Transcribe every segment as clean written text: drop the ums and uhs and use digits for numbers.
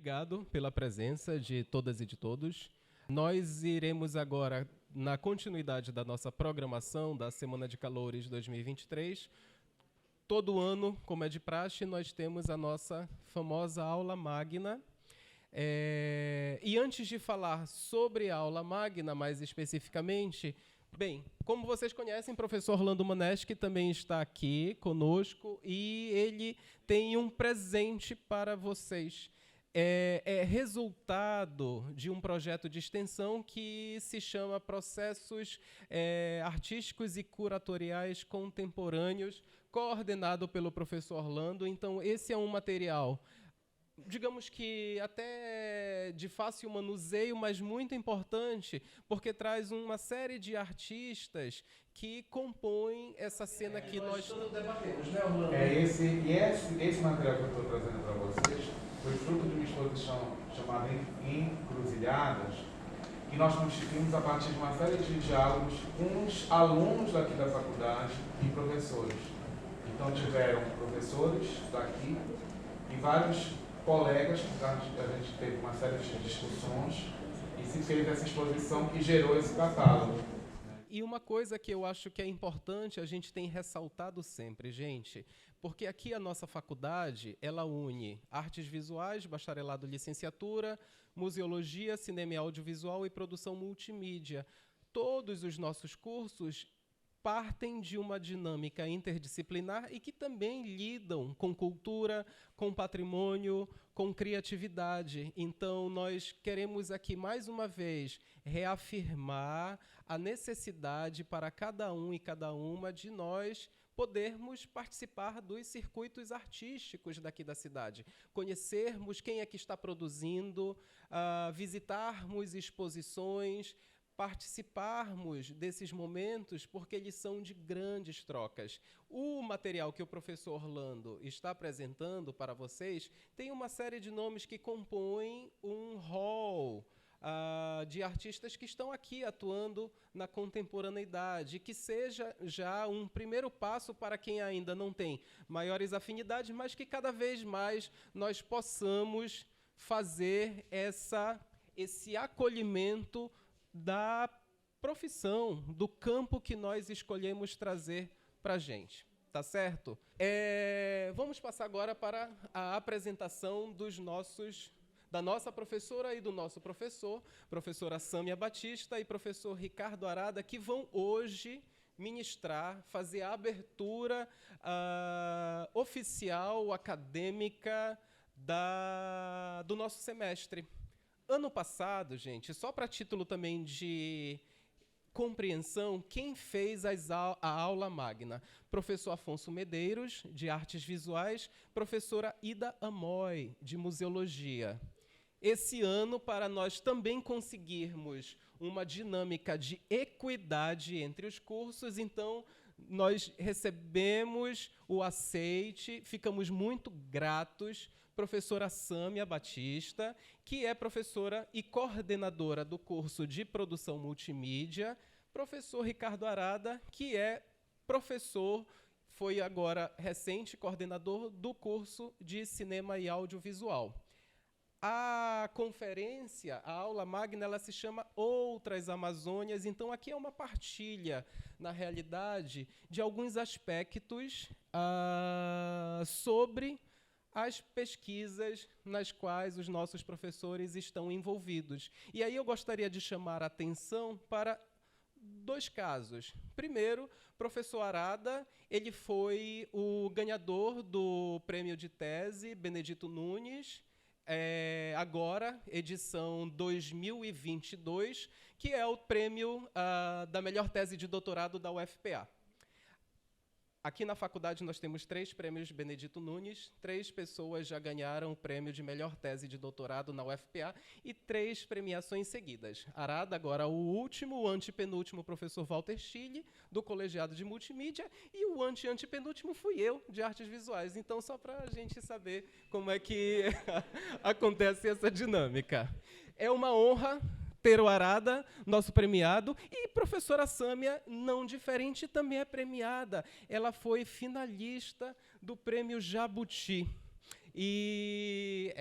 obrigado pela presença de todas e de todos. Nós iremos agora, na continuidade da nossa programação da Semana de Calores 2023, todo ano, como é de praxe, nós temos a nossa famosa aula magna. E antes de falar sobre a aula magna, mais especificamente, bem, como vocês conhecem, o professor Orlando Moneschi também está aqui conosco e ele tem um presente para vocês. É resultado de um projeto de extensão que se chama Processos Artísticos e Curatoriais Contemporâneos, coordenado pelo professor Orlando. Então, esse é um material, digamos que até de fácil manuseio, mas muito importante, porque traz uma série de artistas que compõem essa cena que nós debatemos, né, Orlando? Esse material que eu estou trazendo para vocês foi fruto de uma exposição chamada Encruzilhadas, que nós constituímos a partir de uma série de diálogos com os alunos daqui da faculdade e professores. Então tiveram professores daqui e vários colegas, a gente teve uma série de discussões e se fez essa exposição que gerou esse catálogo. E uma coisa que eu acho que é importante, a gente tem ressaltado sempre, gente, porque aqui a nossa faculdade, ela une artes visuais, bacharelado, licenciatura, museologia, cinema e audiovisual e produção multimídia. Todos os nossos cursos partem de uma dinâmica interdisciplinar e que também lidam com cultura, com patrimônio, com criatividade. Então, nós queremos aqui, mais uma vez, reafirmar a necessidade para cada um e cada uma de nós podermos participar dos circuitos artísticos daqui da cidade, conhecermos quem é que está produzindo, visitarmos exposições, participarmos desses momentos, porque eles são de grandes trocas. O material que o professor Orlando está apresentando para vocês tem uma série de nomes que compõem um hall de artistas que estão aqui atuando na contemporaneidade, que seja já um primeiro passo para quem ainda não tem maiores afinidades, mas que cada vez mais nós possamos fazer esse acolhimento da profissão, do campo que nós escolhemos trazer para a gente. Tá certo? Vamos passar agora para a apresentação da nossa professora e do nosso professor, professora Sâmia Batista e professor Ricardo Arada, que vão hoje ministrar, fazer a abertura oficial, acadêmica do nosso semestre. Ano passado, gente, só para título também de compreensão, quem fez a aula magna? Professor Afonso Medeiros, de Artes Visuais, professora Ida Amoy, de Museologia. Esse ano, para nós também conseguirmos uma dinâmica de equidade entre os cursos, então, nós recebemos o aceite, ficamos muito gratos, professora Sâmia Batista, que é professora e coordenadora do curso de produção multimídia, professor Ricardo Arada, que é professor, foi agora recente coordenador do curso de cinema e audiovisual. A conferência, a aula magna, ela se chama Outras Amazônias, então aqui é uma partilha, na realidade, de alguns aspectos sobre as pesquisas nas quais os nossos professores estão envolvidos. E aí eu gostaria de chamar a atenção para dois casos. Primeiro, professor Arada, ele foi o ganhador do prêmio de tese Benedito Nunes, agora, edição 2022, que é o prêmio da melhor tese de doutorado da UFPA. Aqui na faculdade nós temos 3 prêmios Benedito Nunes, 3 pessoas já ganharam o prêmio de melhor tese de doutorado na UFPA e 3 premiações seguidas. Arada, agora o último, o antepenúltimo, professor Walter Schille, do Colegiado de Multimídia, e o antepenúltimo fui eu, de Artes Visuais. Então, só para a gente saber como é que acontece essa dinâmica. É uma honra ter o Arada, nosso premiado, e professora Sâmia, não diferente, também é premiada. Ela foi finalista do Prêmio Jabuti. E,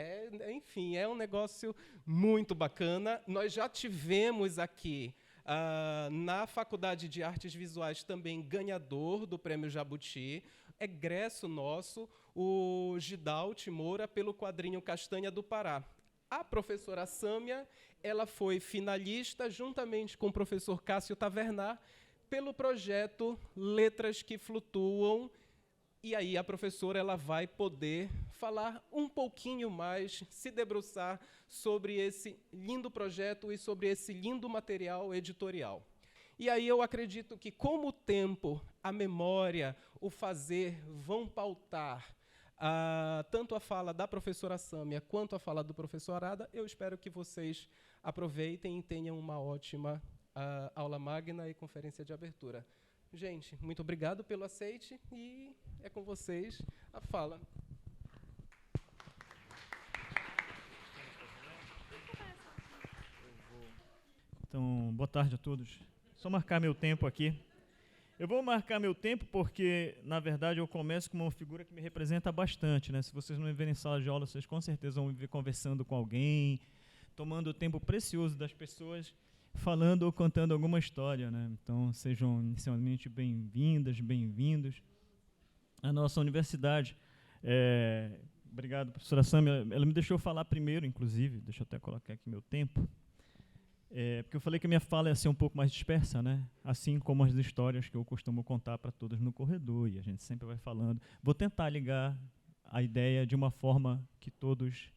enfim, é um negócio muito bacana. Nós já tivemos aqui, na Faculdade de Artes Visuais, também ganhador do Prêmio Jabuti, egresso nosso, o Gidalt Moura, pelo quadrinho Castanha do Pará. A professora Sâmia, ela foi finalista, juntamente com o professor Cássio Tavernar, pelo projeto Letras que Flutuam. E aí a professora ela vai poder falar um pouquinho mais, se debruçar sobre esse lindo projeto e sobre esse lindo material editorial. E aí eu acredito que, como o tempo, a memória, o fazer vão pautar tanto a fala da professora Sâmia quanto a fala do professor Arada, eu espero que vocês aproveitem e tenham uma ótima aula magna e conferência de abertura. Gente, muito obrigado pelo aceite e é com vocês a fala. Então, boa tarde a todos. Só marcar meu tempo aqui. Eu vou marcar meu tempo porque, na verdade, eu começo com uma figura que me representa bastante, né? Se vocês não me verem em sala de aula, vocês com certeza vão me ver conversando com alguém, tomando o tempo precioso das pessoas, falando ou contando alguma história, né? Então, sejam inicialmente bem-vindas, bem-vindos à nossa universidade. Obrigado, professora Sâmia. Ela me deixou falar primeiro, inclusive. Deixa eu até colocar aqui meu tempo. Porque eu falei que a minha fala ia ser um pouco mais dispersa, né? Assim como as histórias que eu costumo contar para todos no corredor, e a gente sempre vai falando. Vou tentar ligar a ideia de uma forma que todos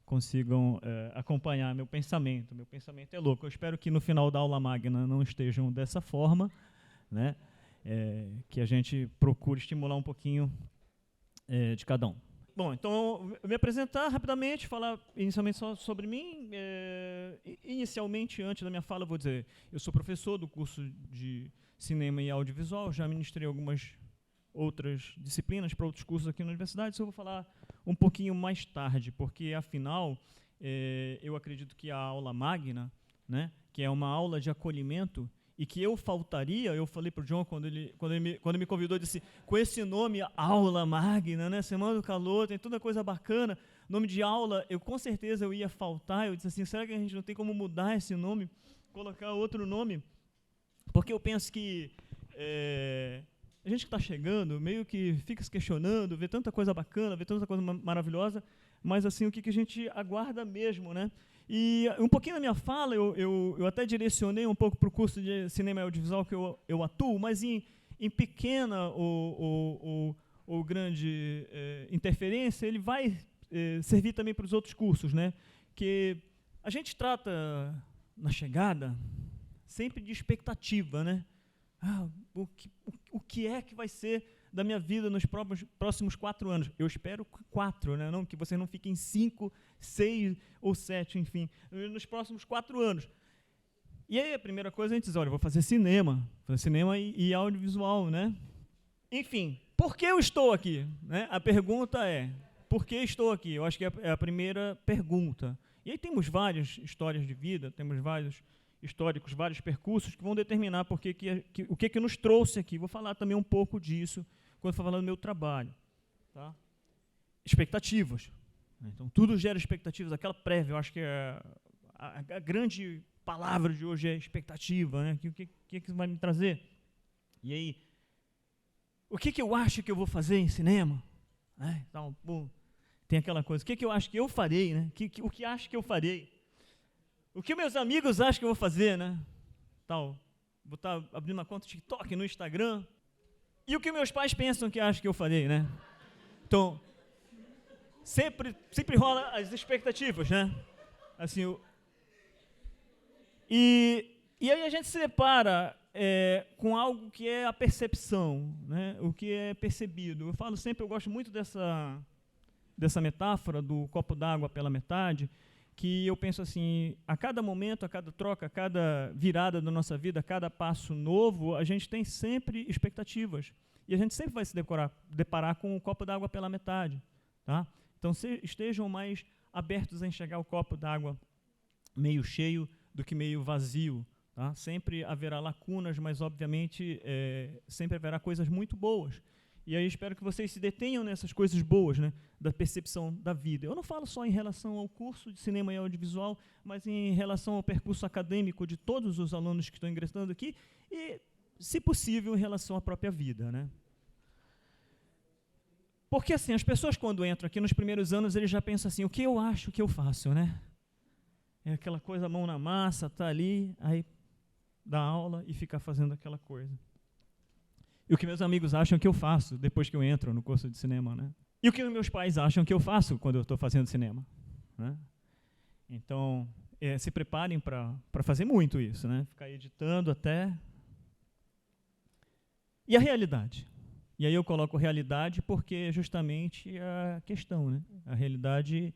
consigam acompanhar meu pensamento. Meu pensamento é louco. Eu espero que no final da aula magna não estejam dessa forma, né? Que a gente procure estimular um pouquinho de cada um. Bom, então, me apresentar rapidamente, falar inicialmente só sobre mim. Inicialmente, antes da minha fala, eu vou dizer, eu sou professor do curso de Cinema e Audiovisual, já ministrei algumas outras disciplinas para outros cursos aqui na universidade, isso eu vou falar um pouquinho mais tarde, porque, afinal, eu acredito que a aula magna, né, que é uma aula de acolhimento, e que eu falei para o John, quando ele me convidou, disse, com esse nome, aula magna, né, Semana do Calor, tem toda coisa bacana, nome de aula, com certeza eu ia faltar, eu disse assim, será que a gente não tem como mudar esse nome, colocar outro nome? Porque eu penso que a gente que está chegando, meio que fica se questionando, vê tanta coisa bacana, vê tanta coisa maravilhosa, mas assim, o que a gente aguarda mesmo, né? E um pouquinho na minha fala, eu até direcionei um pouco para o curso de cinema e audiovisual que eu atuo, mas em pequena ou grande interferência, ele vai servir também para os outros cursos, né? Que a gente trata, na chegada, sempre de expectativa, né? O que é que vai ser da minha vida nos próximos 4 anos? Eu espero 4, né? Não, que vocês não fiquem 5, 6 ou 7, enfim, nos próximos 4 anos. E aí a primeira coisa a gente diz, olha, eu vou fazer cinema e audiovisual, né? Enfim, por que eu estou aqui? Né? A pergunta é, por que estou aqui? Eu acho que é a primeira pergunta. E aí temos várias histórias de vida, temos vários históricos, vários percursos que vão determinar o que nos trouxe aqui. Vou falar também um pouco disso quando for falando do meu trabalho. Tá? Expectativas. Então, tudo gera expectativas. Aquela prévia, eu acho que a grande palavra de hoje é expectativa. Né? O que vai me trazer? E aí, o que eu acho que eu vou fazer em cinema? Então, tem aquela coisa, o que eu acho que eu farei? Né? O que acho que eu farei? O que meus amigos acham que eu vou fazer, né? Vou estar abrindo uma conta TikTok no Instagram. E o que meus pais pensam que acham que eu farei, né? Então, sempre rola as expectativas, né? Assim, e aí a gente se depara com algo que é a percepção, né? O que é percebido. Eu falo sempre, eu gosto muito dessa metáfora do copo d'água pela metade, que eu penso assim, a cada momento, a cada troca, a cada virada da nossa vida, a cada passo novo, a gente tem sempre expectativas. E a gente sempre vai se deparar com o copo d'água pela metade. Tá? Então, estejam mais abertos a enxergar o copo d'água meio cheio do que meio vazio. Tá? Sempre haverá lacunas, mas, obviamente, sempre haverá coisas muito boas. E aí espero que vocês se detenham nessas coisas boas, né, da percepção da vida. Eu não falo só em relação ao curso de cinema e audiovisual, mas em relação ao percurso acadêmico de todos os alunos que estão ingressando aqui e, se possível, em relação à própria vida, né? Porque, assim, as pessoas, quando entram aqui nos primeiros anos, eles já pensam assim, o que eu acho que eu faço, né? É aquela coisa, mão na massa, tá ali, aí dá aula e fica fazendo aquela coisa. E o que meus amigos acham que eu faço depois que eu entro no curso de cinema, né? E o que meus pais acham que eu faço quando eu estou fazendo cinema, né? Então, se preparem para fazer muito isso, né? Ficar editando até... E a realidade? E aí eu coloco realidade porque é justamente a questão, né? A realidade,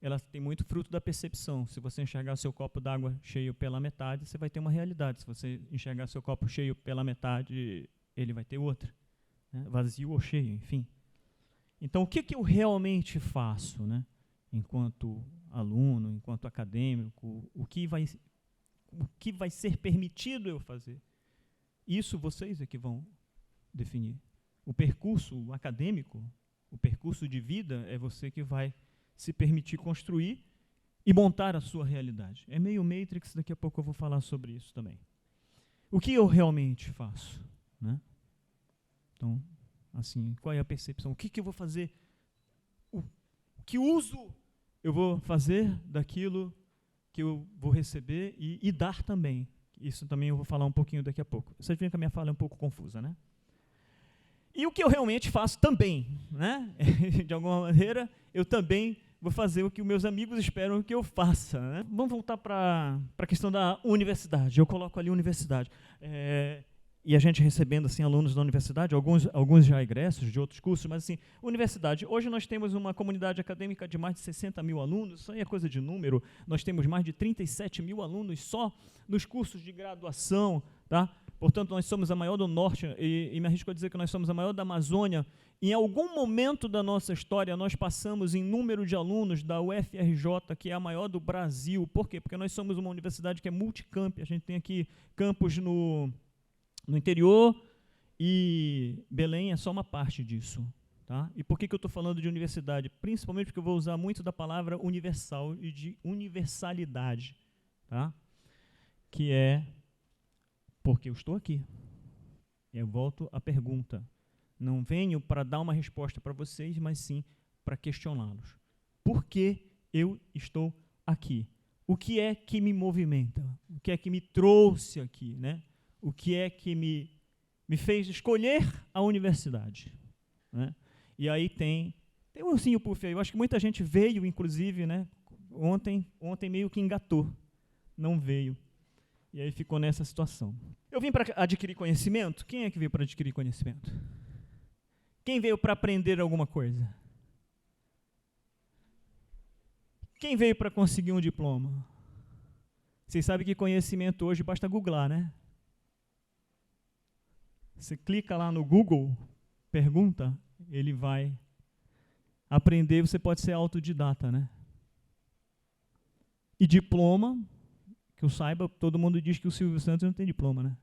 ela tem muito fruto da percepção. Se você enxergar seu copo d'água cheio pela metade, você vai ter uma realidade. Se você enxergar seu copo cheio pela metade, ele vai ter outra, né? Vazio ou cheio, enfim. Então, o que eu realmente faço, né? Enquanto aluno, enquanto acadêmico, o que vai ser permitido eu fazer? Isso vocês é que vão definir. O percurso acadêmico, o percurso de vida, é você que vai se permitir construir e montar a sua realidade. É meio Matrix, daqui a pouco eu vou falar sobre isso também. O que eu realmente faço, né? Então, assim, qual é a percepção? O que eu vou fazer? Que uso eu vou fazer daquilo que eu vou receber e dar também? Isso também eu vou falar um pouquinho daqui a pouco. Vocês viram que a minha fala é um pouco confusa, né? E o que eu realmente faço também, né? De alguma maneira, eu também vou fazer o que os meus amigos esperam que eu faça, né? Vamos voltar para a questão da universidade. Eu coloco ali universidade. E a gente recebendo assim, alunos da universidade, alguns já egressos de outros cursos, mas assim, universidade. Hoje nós temos uma comunidade acadêmica de mais de 60 mil alunos, isso aí é coisa de número. Nós temos mais de 37 mil alunos só nos cursos de graduação, tá? Portanto, nós somos a maior do Norte, e me arrisco a dizer que nós somos a maior da Amazônia. Em algum momento da nossa história, nós passamos em número de alunos da UFRJ, que é a maior do Brasil. Por quê? Porque nós somos uma universidade que é multicamp. A gente tem aqui campus no interior, e Belém é só uma parte disso. Tá? E por que eu estou falando de universidade? Principalmente porque eu vou usar muito da palavra universal e de universalidade. Tá? Que é... porque eu estou aqui. Eu volto à pergunta. Não venho para dar uma resposta para vocês, mas sim para questioná-los. Por que eu estou aqui? O que é que me movimenta? O que é que me trouxe aqui, né? O que é que me fez escolher a universidade, né? E aí tem um ursinho puff aí. Eu acho que muita gente veio, inclusive, né? Ontem meio que engatou. Não veio. E aí ficou nessa situação. Eu vim para adquirir conhecimento? Quem é que veio para adquirir conhecimento? Quem veio para aprender alguma coisa? Quem veio para conseguir um diploma? Vocês sabem que conhecimento hoje basta googlar, né? Você clica lá no Google, pergunta, ele vai aprender, você pode ser autodidata, né? E diploma... que eu saiba, todo mundo diz que o Silvio Santos não tem diploma, né?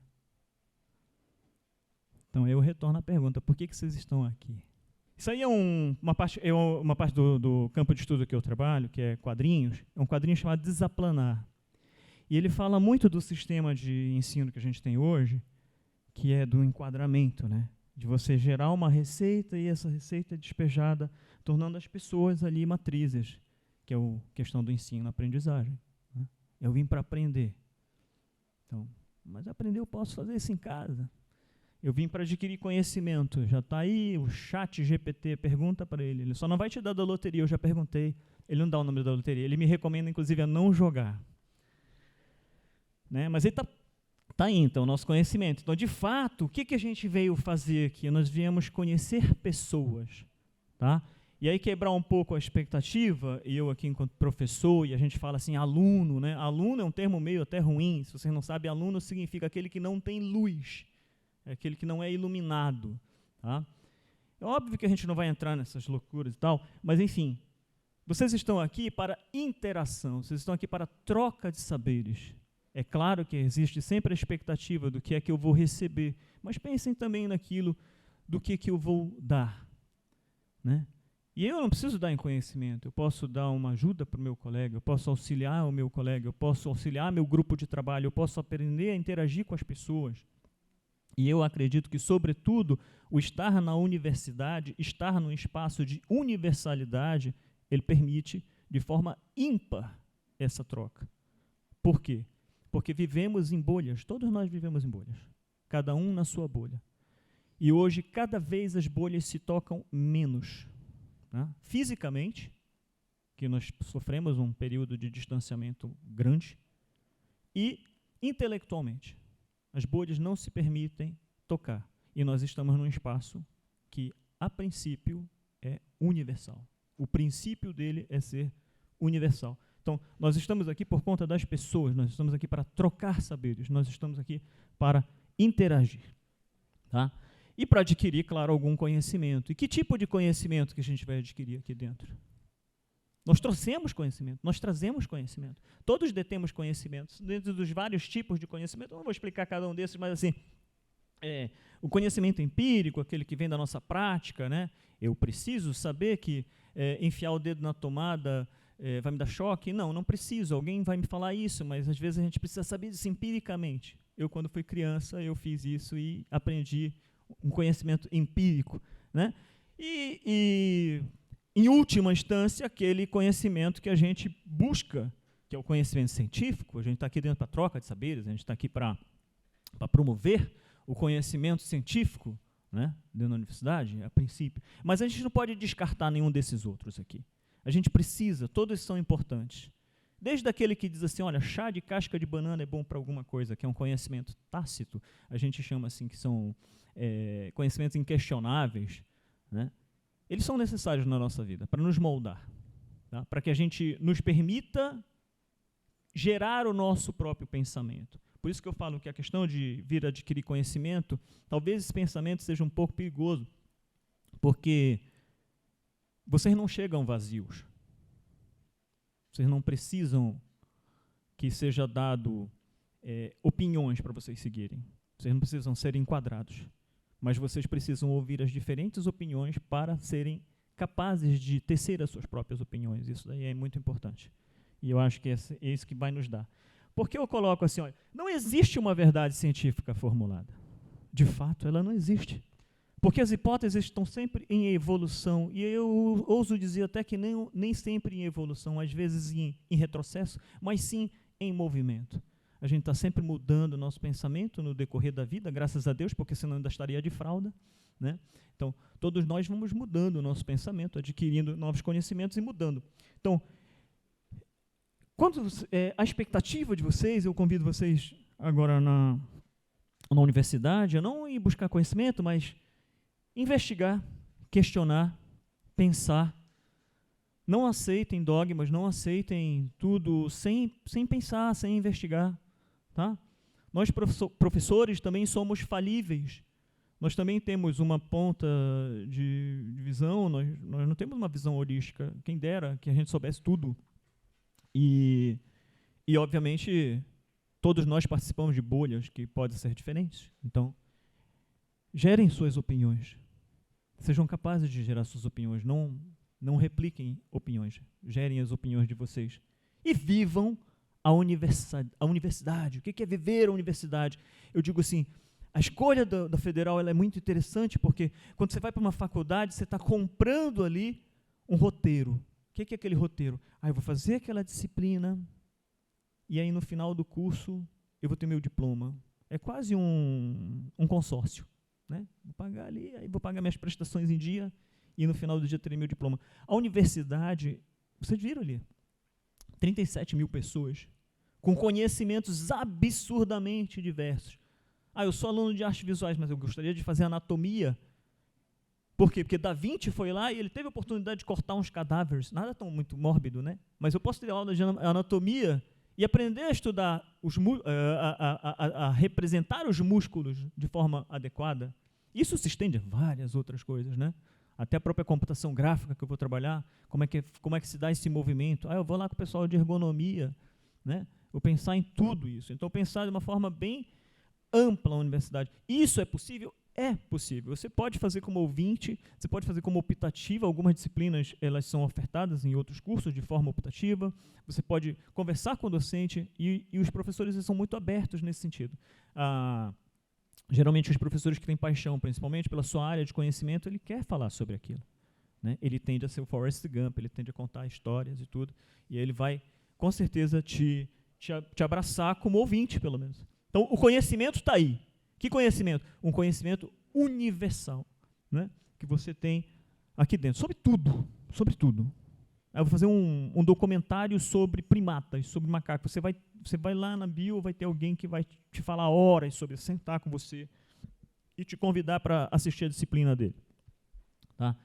Então, eu retorno à pergunta, por que vocês estão aqui? Isso aí é uma parte do campo de estudo que eu trabalho, que é quadrinhos, é um quadrinho chamado Desaplanar. E ele fala muito do sistema de ensino que a gente tem hoje, que é do enquadramento, né? De você gerar uma receita e essa receita é despejada, tornando as pessoas ali matrizes, que é a questão do ensino-aprendizagem. Eu vim para aprender. Então, mas aprender eu posso fazer isso em casa. Eu vim para adquirir conhecimento. Já está aí o chat GPT, pergunta para ele. Ele só não vai te dar da loteria, eu já perguntei. Ele não dá o nome da loteria. Ele me recomenda, inclusive, a não jogar. Né? Mas ele está aí, então, o nosso conhecimento. Então, de fato, o que a gente veio fazer aqui? Nós viemos conhecer pessoas. Tá? E aí quebrar um pouco a expectativa, e eu aqui enquanto professor, e a gente fala assim, aluno, né? Aluno é um termo meio até ruim, se vocês não sabem, aluno significa aquele que não tem luz, é aquele que não é iluminado. Tá? É óbvio que a gente não vai entrar nessas loucuras e tal, mas enfim, vocês estão aqui para interação, vocês estão aqui para troca de saberes. É claro que existe sempre a expectativa do que é que eu vou receber, mas pensem também naquilo do que eu vou dar, né? E eu não preciso dar em conhecimento, eu posso dar uma ajuda para o meu colega, eu posso auxiliar o meu colega, eu posso auxiliar meu grupo de trabalho, eu posso aprender a interagir com as pessoas. E eu acredito que, sobretudo, o estar na universidade, estar num espaço de universalidade, ele permite, de forma ímpar, essa troca. Por quê? Porque vivemos em bolhas, todos nós vivemos em bolhas, cada um na sua bolha. E hoje, cada vez as bolhas se tocam menos. Né? Fisicamente, que nós sofremos um período de distanciamento grande, e intelectualmente. As bolhas não se permitem tocar. E nós estamos num espaço que, a princípio, é universal. O princípio dele é ser universal. Então, nós estamos aqui por conta das pessoas, nós estamos aqui para trocar saberes, nós estamos aqui para interagir. Tá? E para adquirir, claro, algum conhecimento. E que tipo de conhecimento que a gente vai adquirir aqui dentro? Nós trouxemos conhecimento, nós trazemos conhecimento. Todos detemos conhecimentos. Dentro dos vários tipos de conhecimento, eu não vou explicar cada um desses, mas assim, o conhecimento empírico, aquele que vem da nossa prática, né? Eu preciso saber que enfiar o dedo na tomada vai me dar choque? Não preciso. Alguém vai me falar isso, mas às vezes a gente precisa saber disso empiricamente. Eu, quando fui criança, eu fiz isso e aprendi um conhecimento empírico, né? E em última instância, aquele conhecimento que a gente busca, que é o conhecimento científico. A gente está aqui dentro para troca de saberes, a gente está aqui para promover o conhecimento científico, né, dentro da universidade, a princípio. Mas a gente não pode descartar nenhum desses outros aqui. A gente precisa, todos são importantes. Desde aquele que diz assim, olha, chá de casca de banana é bom para alguma coisa, que é um conhecimento tácito, a gente chama assim, que são conhecimentos inquestionáveis, né? Eles são necessários na nossa vida, para nos moldar, tá? Para que a gente nos permita gerar o nosso próprio pensamento. Por isso que eu falo que a questão de vir adquirir conhecimento, talvez esse pensamento seja um pouco perigoso, porque vocês não chegam vazios. Vocês não precisam que seja dado opiniões para vocês seguirem. Vocês não precisam ser enquadrados. Mas vocês precisam ouvir as diferentes opiniões para serem capazes de tecer as suas próprias opiniões. Isso daí é muito importante. E eu acho que é isso que vai nos dar. Porque eu coloco assim, olha, não existe uma verdade científica formulada. De fato, ela não existe. Porque as hipóteses estão sempre em evolução, e eu ouso dizer até que nem sempre em evolução, às vezes em retrocesso, mas sim em movimento. A gente está sempre mudando o nosso pensamento no decorrer da vida, graças a Deus, porque senão ainda estaria de fralda, né? Então, todos nós vamos mudando o nosso pensamento, adquirindo novos conhecimentos e mudando. Então, quanto a expectativa de vocês, eu convido vocês agora na universidade a não ir buscar conhecimento, mas investigar, questionar, pensar. Não aceitem dogmas, não aceitem tudo sem pensar, sem investigar. Tá? Nós, professores, também somos falíveis. Nós também temos uma ponta de visão, nós não temos uma visão holística. Quem dera que a gente soubesse tudo. E obviamente, todos nós participamos de bolhas que podem ser diferentes. Então, gerem suas opiniões. Sejam capazes de gerar suas opiniões. Não repliquem opiniões. Gerem as opiniões de vocês. E vivam a universidade. O que é viver a universidade? Eu digo assim, a escolha da federal ela é muito interessante, porque quando você vai para uma faculdade, você está comprando ali um roteiro. O que é aquele roteiro? Eu vou fazer aquela disciplina, e aí no final do curso eu vou ter meu diploma. É quase um consórcio. Né? Vou pagar ali, aí vou pagar minhas prestações em dia, e no final do dia terei meu diploma. A universidade, vocês viram ali, 37 mil pessoas, com conhecimentos absurdamente diversos. Eu sou aluno de artes visuais, mas eu gostaria de fazer anatomia. Por quê? Porque Da Vinci foi lá e ele teve a oportunidade de cortar uns cadáveres. Nada tão muito mórbido, né? Mas eu posso ter aula de anatomia e aprender a estudar, a representar os músculos de forma adequada. Isso se estende a várias outras coisas, né? Até a própria computação gráfica que eu vou trabalhar, como é que se dá esse movimento. Eu vou lá com o pessoal de ergonomia, né? Vou pensar em tudo isso. Então, pensar de uma forma bem ampla a universidade. Isso é possível? é possível. Você pode fazer como ouvinte, você pode fazer como optativa. Algumas disciplinas elas são ofertadas em outros cursos de forma optativa. Você pode conversar com o docente e os professores são muito abertos nesse sentido. Geralmente os professores que têm paixão, principalmente pela sua área de conhecimento, ele quer falar sobre aquilo, né? Ele tende a ser o Forrest Gump, ele tende a contar histórias e tudo, e aí ele vai, com certeza, te abraçar como ouvinte, pelo menos. Então, o conhecimento está aí. Que conhecimento? Um conhecimento universal, né? Que você tem aqui dentro, sobre tudo, sobre tudo. Eu vou fazer um documentário sobre primatas, sobre macacos. Você vai lá na bio, vai ter alguém que vai te falar horas sobre, sentar com você e te convidar para assistir a disciplina dele. Tá?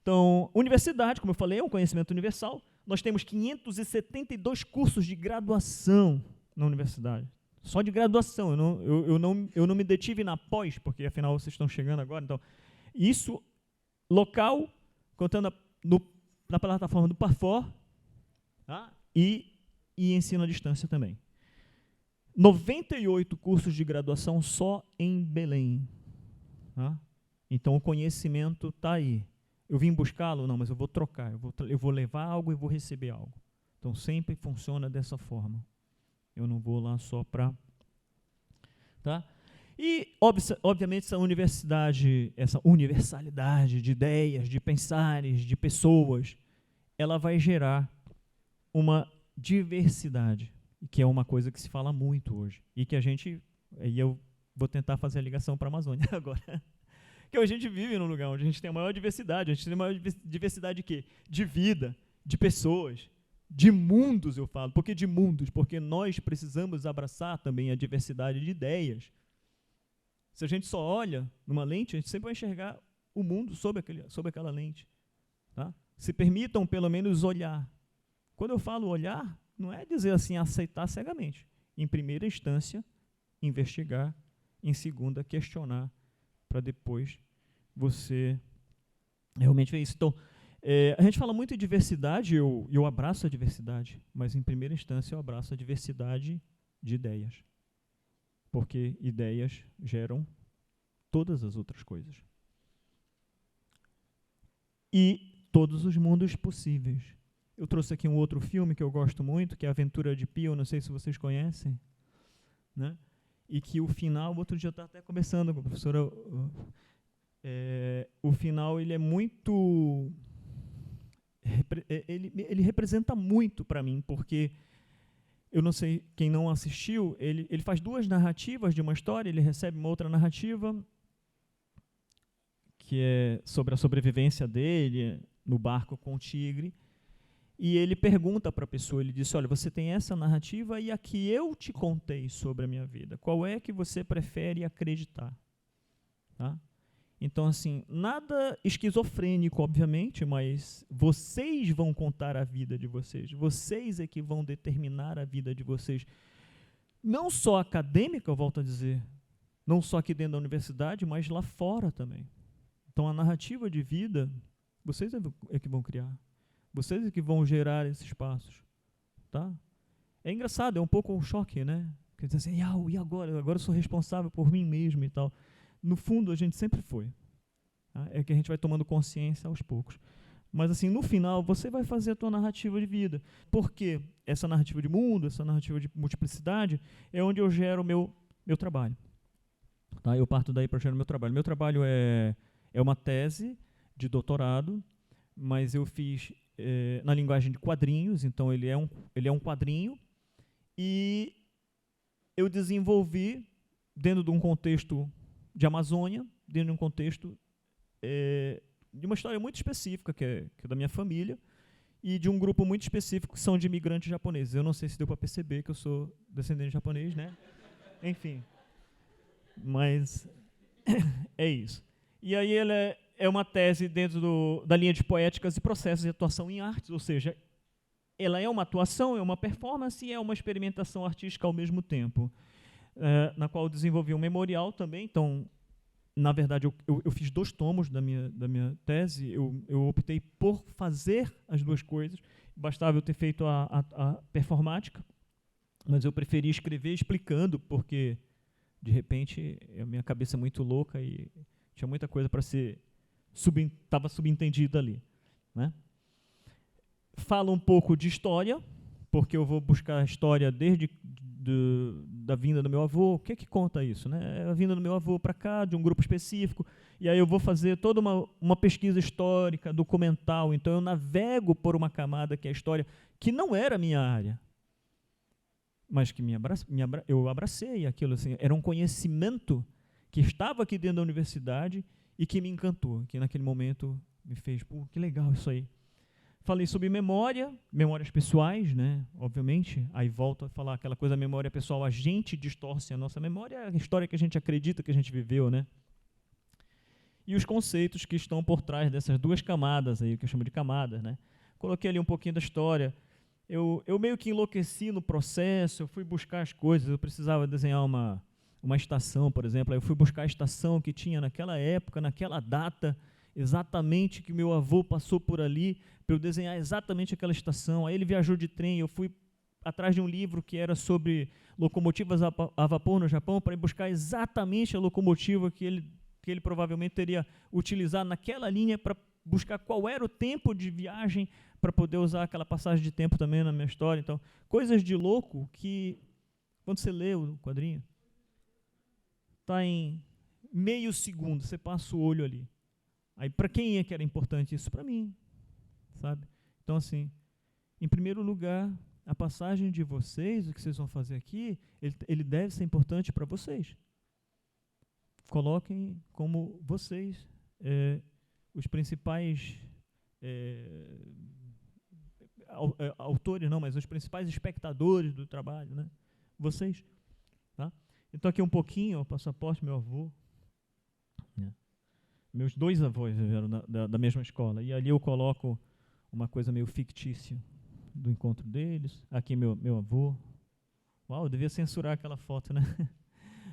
Então, universidade, como eu falei, é um conhecimento universal. Nós temos 572 cursos de graduação na universidade. Só de graduação. Eu não me detive na pós, porque afinal vocês estão chegando agora. Então, isso, local, contando na plataforma do Parfor, tá? E ensino à distância também. 98 cursos de graduação só em Belém. Tá? Então, o conhecimento está aí. Eu vim buscá-lo? Não, mas eu vou trocar. Eu vou levar algo e vou receber algo. Então, sempre funciona dessa forma. Eu não vou lá só para... Tá? E, obviamente, essa universalidade de ideias, de pensares, de pessoas, ela vai gerar uma diversidade, que é uma coisa que se fala muito hoje. E que e eu vou tentar fazer a ligação para a Amazônia agora. Que a gente vive num lugar onde a gente tem a maior diversidade. A gente tem a maior diversidade de quê? De vida, de pessoas, de mundos, eu falo. Por que de mundos? Porque nós precisamos abraçar também a diversidade de ideias. Se a gente só olha numa lente, a gente sempre vai enxergar o mundo sob aquela lente. Tá? Se permitam, pelo menos, olhar. Quando eu falo olhar, não é dizer assim, aceitar cegamente. Em primeira instância, investigar. Em segunda, questionar, para depois você realmente ver isso. Então, a gente fala muito em diversidade, eu abraço a diversidade, mas em primeira instância eu abraço a diversidade de ideias. Porque ideias geram todas as outras coisas. E todos os mundos possíveis. Eu trouxe aqui um outro filme que eu gosto muito, que é A Aventura de Pi, eu não sei se vocês conhecem, né? E que o final, outro dia eu estava até conversando com a professora, o final ele é muito... Ele representa muito para mim, porque... Eu não sei, quem não assistiu, ele faz duas narrativas de uma história, ele recebe uma outra narrativa, que é sobre a sobrevivência dele no barco com o tigre, e ele pergunta para a pessoa, ele diz, olha, você tem essa narrativa e a que eu te contei sobre a minha vida, qual é que você prefere acreditar? Tá? Então, assim, nada esquizofrênico, obviamente, mas vocês vão contar a vida de vocês. Vocês é que vão determinar a vida de vocês. Não só acadêmica, eu volto a dizer, não só aqui dentro da universidade, mas lá fora também. Então, a narrativa de vida, vocês é que vão criar. Vocês é que vão gerar esses passos. Tá? É engraçado, é um pouco um choque, né? Quer dizer assim, e agora? Agora eu sou responsável por mim mesmo e tal. No fundo, a gente sempre foi. Tá? É que a gente vai tomando consciência aos poucos. Mas, assim, no final, você vai fazer a tua narrativa de vida. Porque essa narrativa de mundo, essa narrativa de multiplicidade, é onde eu gero o meu trabalho. Tá? Eu parto daí para gerar o meu trabalho. Meu trabalho é uma tese de doutorado, mas eu fiz na linguagem de quadrinhos, então ele é um quadrinho, e eu desenvolvi dentro de um contexto de Amazônia, dentro de um contexto de uma história muito específica, que é da minha família, e de um grupo muito específico, que são de imigrantes japoneses. Eu não sei se deu para perceber que eu sou descendente de japonês, né? Enfim. Mas é isso. E aí ela é uma tese dentro da linha de poéticas e processos de atuação em artes, ou seja, ela é uma atuação, é uma performance e é uma experimentação artística ao mesmo tempo. Na qual eu desenvolvi um memorial também. Então, na verdade, eu fiz 2 tomos da minha tese. Eu optei por fazer as 2 coisas. Bastava eu ter feito a performática, mas eu preferi escrever explicando, porque De repente, a minha cabeça é muito louca e tinha muita coisa para ser estava subentendida ali, né? Falo um pouco de história, porque eu vou buscar a história desde da vinda do meu avô. O que conta isso, né? A vinda do meu avô para cá, de um grupo específico, e aí eu vou fazer toda uma pesquisa histórica, documental. Então eu navego por uma camada que é a história, que não era a minha área, mas que eu abracei aquilo, assim, era um conhecimento que estava aqui dentro da universidade e que me encantou, que naquele momento me fez, pô, que legal isso aí. Falei sobre memórias pessoais, né? Obviamente, aí volto a falar aquela coisa da memória pessoal, a gente distorce a nossa memória, a história que a gente acredita que a gente viveu, né? E os conceitos que estão por trás dessas duas camadas aí, que eu chamo de camadas, né? Coloquei ali um pouquinho da história. Eu meio que enlouqueci no processo, eu fui buscar as coisas, eu precisava desenhar uma estação, por exemplo, aí eu fui buscar a estação que tinha naquela época, naquela data, exatamente que meu avô passou por ali, para eu desenhar exatamente aquela estação. Aí ele viajou de trem, eu fui atrás de um livro que era sobre locomotivas a vapor no Japão, para ir buscar exatamente a locomotiva que ele provavelmente teria utilizado naquela linha, para buscar qual era o tempo de viagem, para poder usar aquela passagem de tempo também na minha história. Então, coisas de louco que, quando você lê o quadrinho, está em meio segundo, você passa o olho ali. Aí, para quem é que era importante isso? Para mim, sabe? Então, assim, em primeiro lugar, a passagem de vocês, o que vocês vão fazer aqui, ele deve ser importante para vocês. Coloquem como vocês os principais autores, não, mas os principais espectadores do trabalho, né? Vocês, tá? Então, aqui um pouquinho, o passaporte, meu avô. Meus dois avós vieram da mesma escola, e ali eu coloco uma coisa meio fictícia do encontro deles. Aqui meu avô. Uau, eu devia censurar aquela foto, né?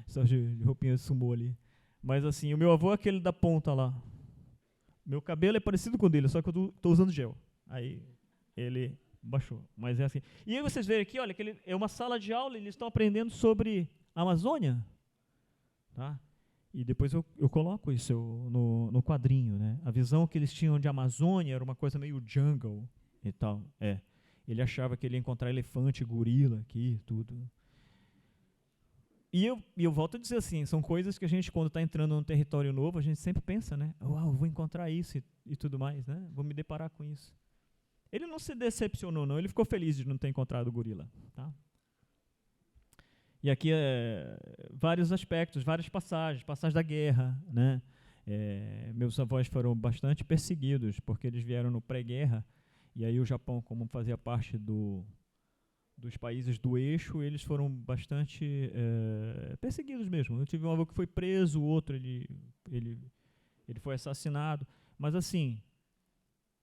Só de roupinha de sumô ali. Mas assim, o meu avô é aquele da ponta lá. Meu cabelo é parecido com o dele, só que eu estou usando gel. Aí ele baixou, mas é assim. E aí vocês veem aqui, olha, que é uma sala de aula, eles estão aprendendo sobre a Amazônia, tá? E depois eu coloco isso no quadrinho, né? A visão que eles tinham de Amazônia era uma coisa meio jungle e tal. Ele achava que ele ia encontrar elefante, gorila aqui, tudo. E eu volto a dizer assim, são coisas que a gente, quando está entrando num território novo, a gente sempre pensa, né? Uau, vou encontrar isso e tudo mais, né? Vou me deparar com isso. Ele não se decepcionou, não. Ele ficou feliz de não ter encontrado o gorila, tá? E aqui vários aspectos, várias passagens da guerra, né? Meus avós foram bastante perseguidos, porque eles vieram no pré-guerra, e aí o Japão, como fazia parte dos países do eixo, eles foram bastante perseguidos mesmo. Eu tive um avô que foi preso, o outro ele foi assassinado, mas assim,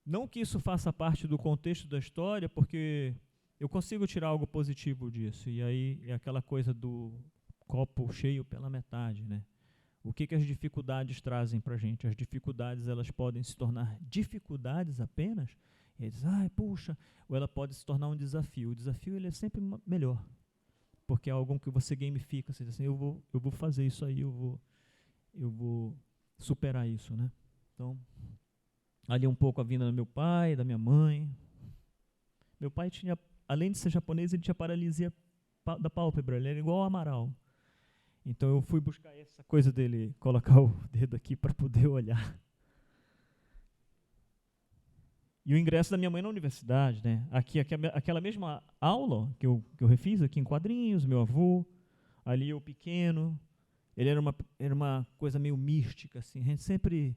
não que isso faça parte do contexto da história, porque eu consigo tirar algo positivo disso, e aí é aquela coisa do copo cheio pela metade, né? O que as dificuldades trazem para a gente? As dificuldades, elas podem se tornar dificuldades apenas, e aí diz, puxa, ou ela pode se tornar um desafio. O desafio, ele é sempre melhor, porque é algo que você gamifica, você diz assim, eu vou fazer isso aí, eu vou superar isso, né? Então, ali um pouco a vinda do meu pai, da minha mãe. Meu pai tinha, além de ser japonês, ele tinha paralisia da pálpebra, ele era igual ao Amaral. Então eu fui buscar essa coisa dele, colocar o dedo aqui para poder olhar. E o ingresso da minha mãe na universidade, né? Aqui aquela mesma aula que eu refiz aqui em quadrinhos, meu avô, ali eu pequeno, ele era uma coisa meio mística, assim. A gente sempre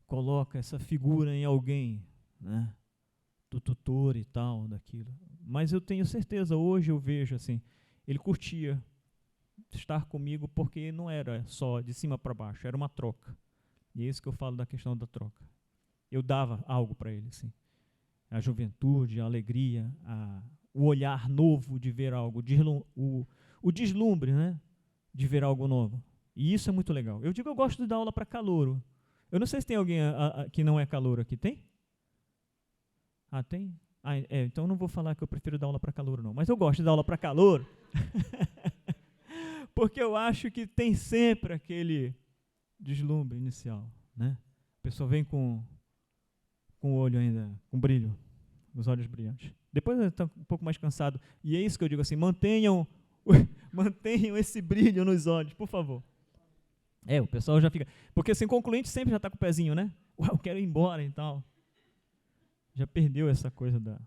coloca essa figura em alguém, né? Do tutor e tal, daquilo. Mas eu tenho certeza, hoje eu vejo assim, ele curtia estar comigo porque não era só de cima para baixo, era uma troca. E é isso que eu falo da questão da troca. Eu dava algo para ele, assim. A juventude, a alegria, o olhar novo de ver algo, o deslumbre, né, de ver algo novo. E isso é muito legal. Eu digo que eu gosto de dar aula para calouro. Eu não sei se tem alguém que não é calouro aqui. Tem? Tem? Então eu não vou falar que eu prefiro dar aula para calouro, não. Mas eu gosto de dar aula para calouro. Porque eu acho que tem sempre aquele deslumbre inicial, né? A pessoa vem com o olho ainda, com brilho, os olhos brilhantes. Depois está um pouco mais cansado. E é isso que eu digo assim, mantenham esse brilho nos olhos, por favor. O pessoal já fica... Porque assim, concluinte sempre já está com o pezinho, né? Uau, eu quero ir embora e tal. Já perdeu essa coisa da...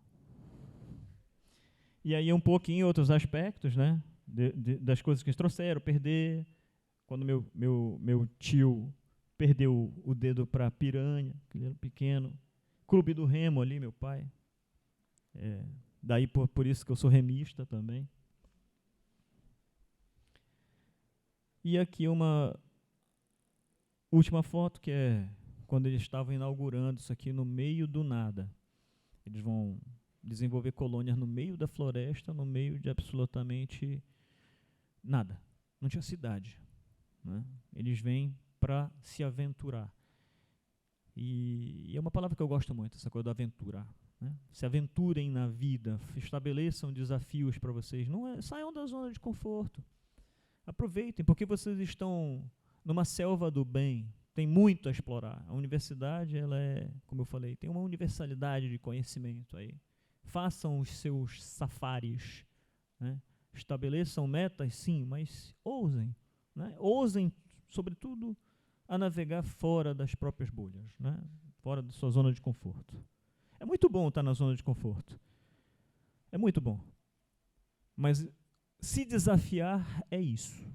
E aí um pouquinho em outros aspectos, né? Das coisas que eles trouxeram, perder. Quando meu tio perdeu o dedo para piranha, que ele era pequeno. Clube do Remo ali, meu pai. Daí por isso que eu sou remista também. E aqui uma última foto, que é quando eles estavam inaugurando isso aqui no meio do nada. Eles vão desenvolver colônias no meio da floresta, no meio de absolutamente nada. Não tinha cidade, né? Eles vêm para se aventurar. E é uma palavra que eu gosto muito, essa coisa do aventurar, né? Se aventurem na vida, estabeleçam desafios para vocês. Saiam da zona de conforto. Aproveitem, porque vocês estão numa selva do bem. Tem muito a explorar. A universidade, ela é, como eu falei, tem uma universalidade de conhecimento aí. Façam os seus safaris, né? Estabeleçam metas, sim, mas ousem, né? Ousem, sobretudo, a navegar fora das próprias bolhas, né? Fora da sua zona de conforto. É muito bom estar na zona de conforto. É muito bom. Mas se desafiar é isso.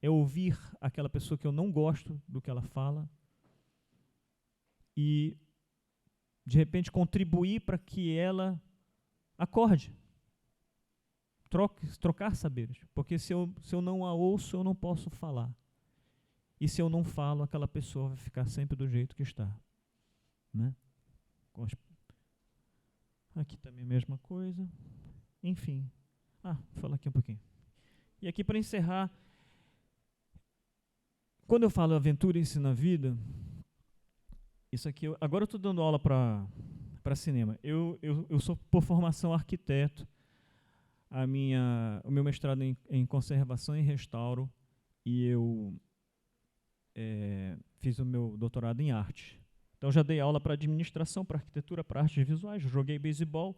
É ouvir aquela pessoa que eu não gosto do que ela fala e, de repente, contribuir para que ela acorde. Trocar saberes. Porque se eu não a ouço, eu não posso falar. E se eu não falo, aquela pessoa vai ficar sempre do jeito que está, né? Aqui também a mesma coisa. Enfim. Vou falar aqui um pouquinho. E aqui, para encerrar, quando eu falo aventure-se na vida, isso aqui, agora eu estou dando aula para cinema. Eu sou, por formação, arquiteto. O meu mestrado em conservação e restauro, e eu fiz o meu doutorado em arte. Então, já dei aula para administração, para arquitetura, para artes visuais, joguei beisebol,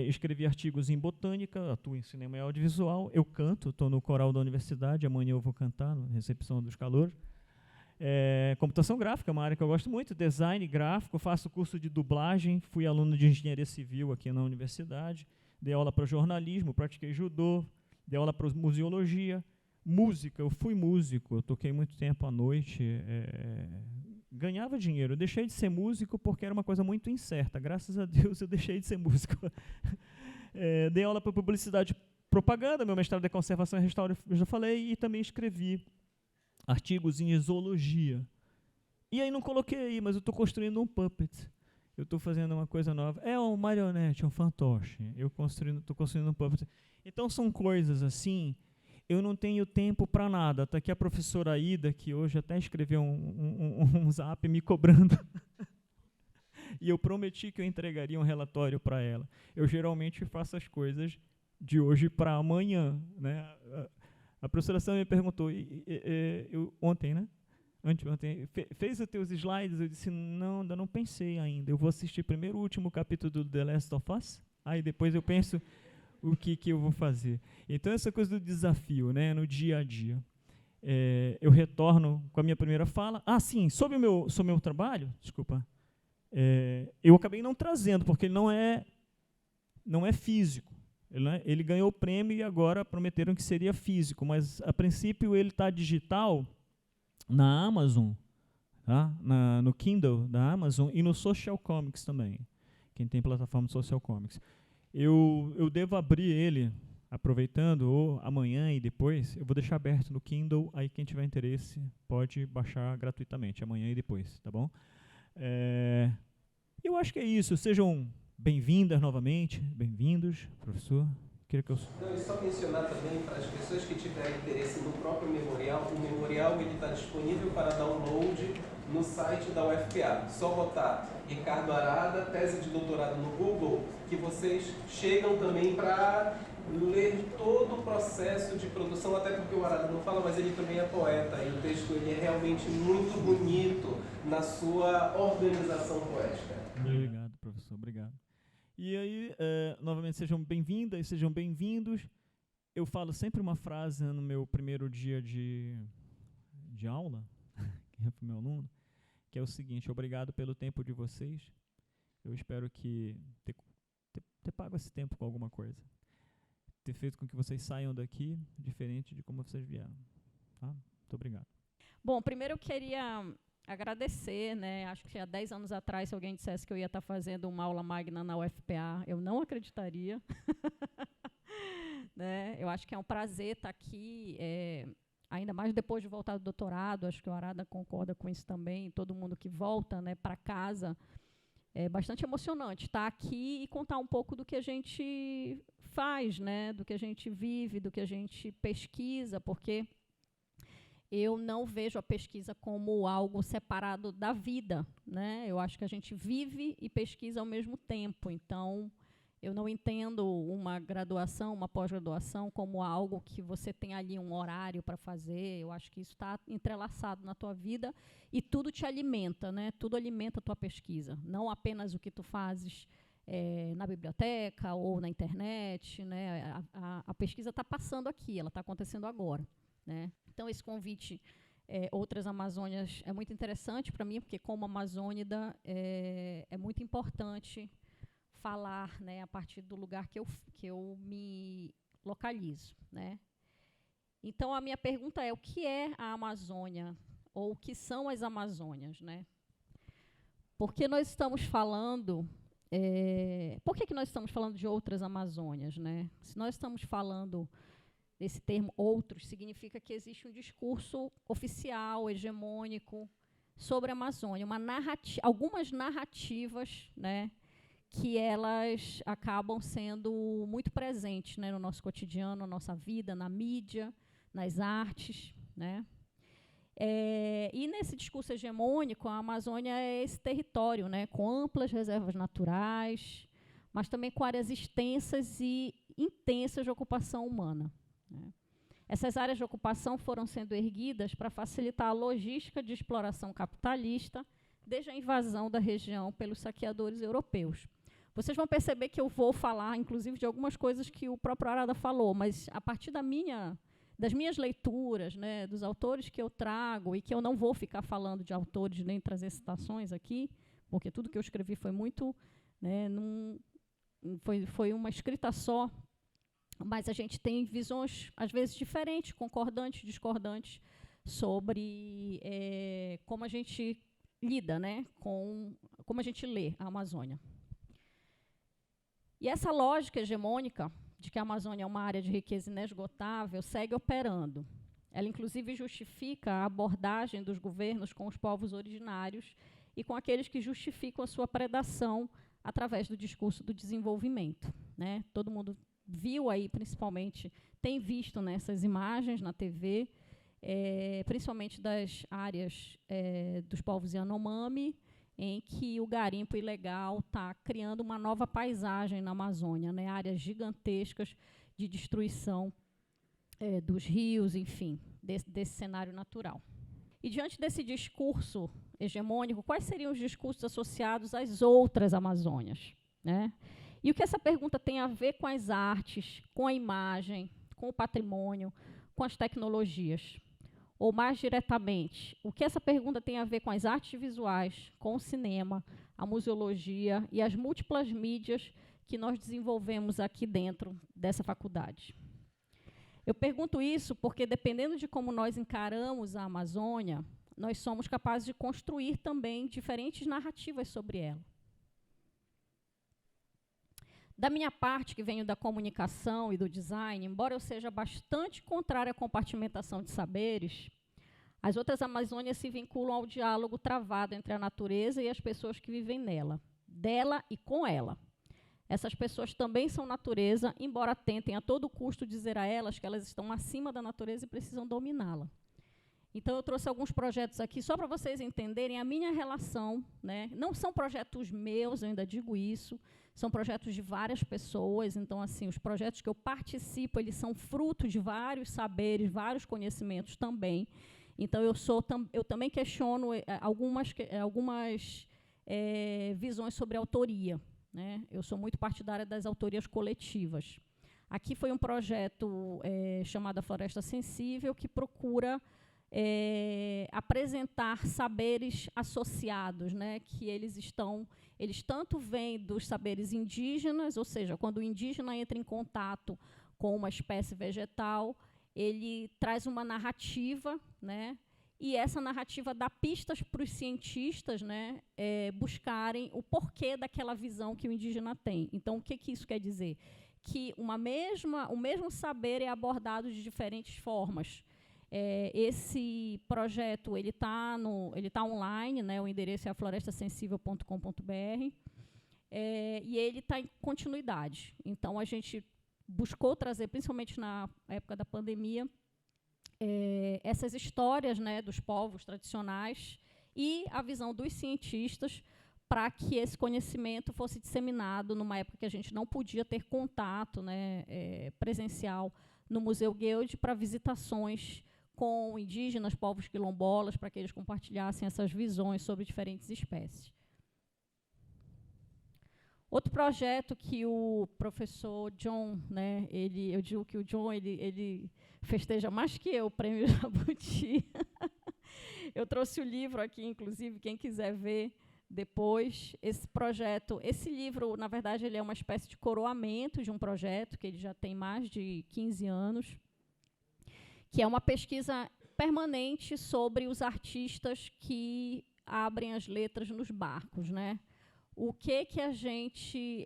escrevi artigos em botânica, atuo em cinema e audiovisual, eu canto, estou no coral da universidade, amanhã eu vou cantar na recepção dos calouros. Computação gráfica é uma área que eu gosto muito, design gráfico, faço curso de dublagem, fui aluno de engenharia civil aqui na universidade, dei aula para jornalismo, pratiquei judô, dei aula para museologia, música, eu fui músico, eu toquei muito tempo à noite, ganhava dinheiro. Eu deixei de ser músico porque era uma coisa muito incerta. Graças a Deus eu deixei de ser músico. Dei aula para publicidade e propaganda, meu mestrado de conservação e restauro, eu já falei, e também escrevi artigos em zoologia. E aí não coloquei aí, mas eu estou construindo um puppet. Eu estou fazendo uma coisa nova. É um marionete, um fantoche. Eu estou construindo um puppet. Então são coisas assim. Eu não tenho tempo para nada. Está aqui a professora Aida, que hoje até escreveu um zap me cobrando. E eu prometi que eu entregaria um relatório para ela. Eu geralmente faço as coisas de hoje para amanhã, né? A professora Sam me perguntou, ontem, né? Anteontem, fez os teus slides? Eu disse, não, ainda não pensei ainda. Eu vou assistir primeiro o último capítulo do The Last of Us, aí depois eu penso o que eu vou fazer. Então, essa coisa do desafio, né, no dia a dia. Eu retorno com a minha primeira fala. Sim, sobre o meu trabalho, desculpa, eu acabei não trazendo, porque ele não é físico. Ele ganhou o prêmio e agora prometeram que seria físico, mas, a princípio, ele está digital na Amazon, tá? No Kindle da Amazon e no Social Comics também, quem tem plataforma de Social Comics. Eu devo abrir ele, aproveitando, ou amanhã e depois, eu vou deixar aberto no Kindle, aí quem tiver interesse pode baixar gratuitamente, amanhã e depois, tá bom? Eu acho que é isso, sejam bem-vindas novamente, bem-vindos, professor. Não, e só mencionar também para as pessoas que tiverem interesse no próprio memorial, o memorial está disponível para download no site da UFPA. Só botar Ricardo Arada, tese de doutorado no Google, que vocês chegam também para ler todo o processo de produção, até porque o Arada não fala, mas ele também é poeta, e o texto ele é realmente muito bonito na sua organização poética. Obrigado, professor, obrigado. E aí, novamente, sejam bem-vindas, sejam bem-vindos. Eu falo sempre uma frase no meu primeiro dia de aula, que é para o meu aluno, que é o seguinte: obrigado pelo tempo de vocês. Eu espero que ter pago esse tempo com alguma coisa. Ter feito com que vocês saiam daqui diferente de como vocês vieram. Tá? Muito obrigado. Bom, primeiro eu queria agradecer, né? Acho que há 10 anos atrás, se alguém dissesse que eu ia estar fazendo uma aula magna na UFPA, eu não acreditaria. Né? Eu acho que é um prazer estar aqui, ainda mais depois de voltar do doutorado. Acho que o Arada concorda com isso também. Todo mundo que volta, né, para casa, é bastante emocionante estar aqui e contar um pouco do que a gente faz, né, do que a gente vive, do que a gente pesquisa, porque eu não vejo a pesquisa como algo separado da vida, né? Eu acho que a gente vive e pesquisa ao mesmo tempo. Então, eu não entendo uma graduação, uma pós-graduação como algo que você tem ali um horário para fazer. Eu acho que isso está entrelaçado na tua vida e tudo te alimenta, né? Tudo alimenta a tua pesquisa. Não apenas o que tu fazes na biblioteca ou na internet, né? A pesquisa está passando aqui, ela está acontecendo agora, né? Então, esse convite, Outras Amazônias, é muito interessante para mim, porque, como amazônida, é muito importante falar, né, a partir do lugar que eu me localizo, né? Então, a minha pergunta é: o que é a Amazônia? Ou o que são as Amazônias, né? Porque nós estamos falando... por que nós estamos falando de outras Amazônias, né? Se nós estamos falando desse termo outros, significa que existe um discurso oficial, hegemônico, sobre a Amazônia, algumas narrativas, né, que elas acabam sendo muito presentes, né, no nosso cotidiano, na nossa vida, na mídia, nas artes, né? E nesse discurso hegemônico, a Amazônia é esse território, né, com amplas reservas naturais, mas também com áreas extensas e intensas de ocupação humana, né? Essas áreas de ocupação foram sendo erguidas para facilitar a logística de exploração capitalista desde a invasão da região pelos saqueadores europeus. Vocês vão perceber que eu vou falar, inclusive, de algumas coisas que o próprio Arada falou, mas a partir das minhas leituras, né, dos autores que eu trago, e que eu não vou ficar falando de autores nem trazer citações aqui, porque tudo que eu escrevi foi muito, né, foi uma escrita só, mas a gente tem visões, às vezes, diferentes, concordantes, discordantes, sobre como a gente lida, né, como a gente lê a Amazônia. E essa lógica hegemônica de que a Amazônia é uma área de riqueza inesgotável segue operando. Ela, inclusive, justifica a abordagem dos governos com os povos originários e com aqueles que justificam a sua predação através do discurso do desenvolvimento, né? Todo mundo viu aí, principalmente, tem visto nessas imagens na TV, principalmente das áreas dos povos Yanomami, em que o garimpo ilegal está criando uma nova paisagem na Amazônia, né? Áreas gigantescas de destruição dos rios, enfim, desse cenário natural. E, diante desse discurso hegemônico, quais seriam os discursos associados às outras Amazônias, né? E o que essa pergunta tem a ver com as artes, com a imagem, com o patrimônio, com as tecnologias? Ou, mais diretamente, o que essa pergunta tem a ver com as artes visuais, com o cinema, a museologia e as múltiplas mídias que nós desenvolvemos aqui dentro dessa faculdade? Eu pergunto isso porque, dependendo de como nós encaramos a Amazônia, nós somos capazes de construir também diferentes narrativas sobre ela. Da minha parte, que venho da comunicação e do design, embora eu seja bastante contrária à compartimentação de saberes, as outras Amazônias se vinculam ao diálogo travado entre a natureza e as pessoas que vivem nela, dela e com ela. Essas pessoas também são natureza, embora tentem a todo custo dizer a elas que elas estão acima da natureza e precisam dominá-la. Então, eu trouxe alguns projetos aqui, só para vocês entenderem a minha relação, né? Não são projetos meus, eu ainda digo isso, são projetos de várias pessoas. Então, assim, os projetos que eu participo, eles são fruto de vários saberes, vários conhecimentos também. Então, eu também questiono algumas visões sobre autoria, né? Eu sou muito partidária das autorias coletivas. Aqui foi um projeto chamado A Floresta Sensível, que procura apresentar saberes associados, né, que eles tanto vêm dos saberes indígenas, ou seja, quando o indígena entra em contato com uma espécie vegetal, ele traz uma narrativa, né, e essa narrativa dá pistas para os cientistas, né, buscarem o porquê daquela visão que o indígena tem. Então, o que isso quer dizer? Que o mesmo saber é abordado de diferentes formas. Esse projeto ele tá online, né, o endereço é aflorestasensível.com.br, e ele está em continuidade. Então, a gente buscou trazer, principalmente na época da pandemia, essas histórias, né, dos povos tradicionais e a visão dos cientistas para que esse conhecimento fosse disseminado numa época que a gente não podia ter contato, né, presencial no Museu Guild, para visitações com indígenas, povos quilombolas, para que eles compartilhassem essas visões sobre diferentes espécies. Outro projeto que o professor John, né, eu digo que o John ele festeja mais que eu o Prêmio Jabuti. Eu trouxe o livro aqui, inclusive, quem quiser ver depois. Esse livro, na verdade, ele é uma espécie de coroamento de um projeto que ele já tem mais de 15 anos, que é uma pesquisa permanente sobre os artistas que abrem as letras nos barcos, né? O que a gente,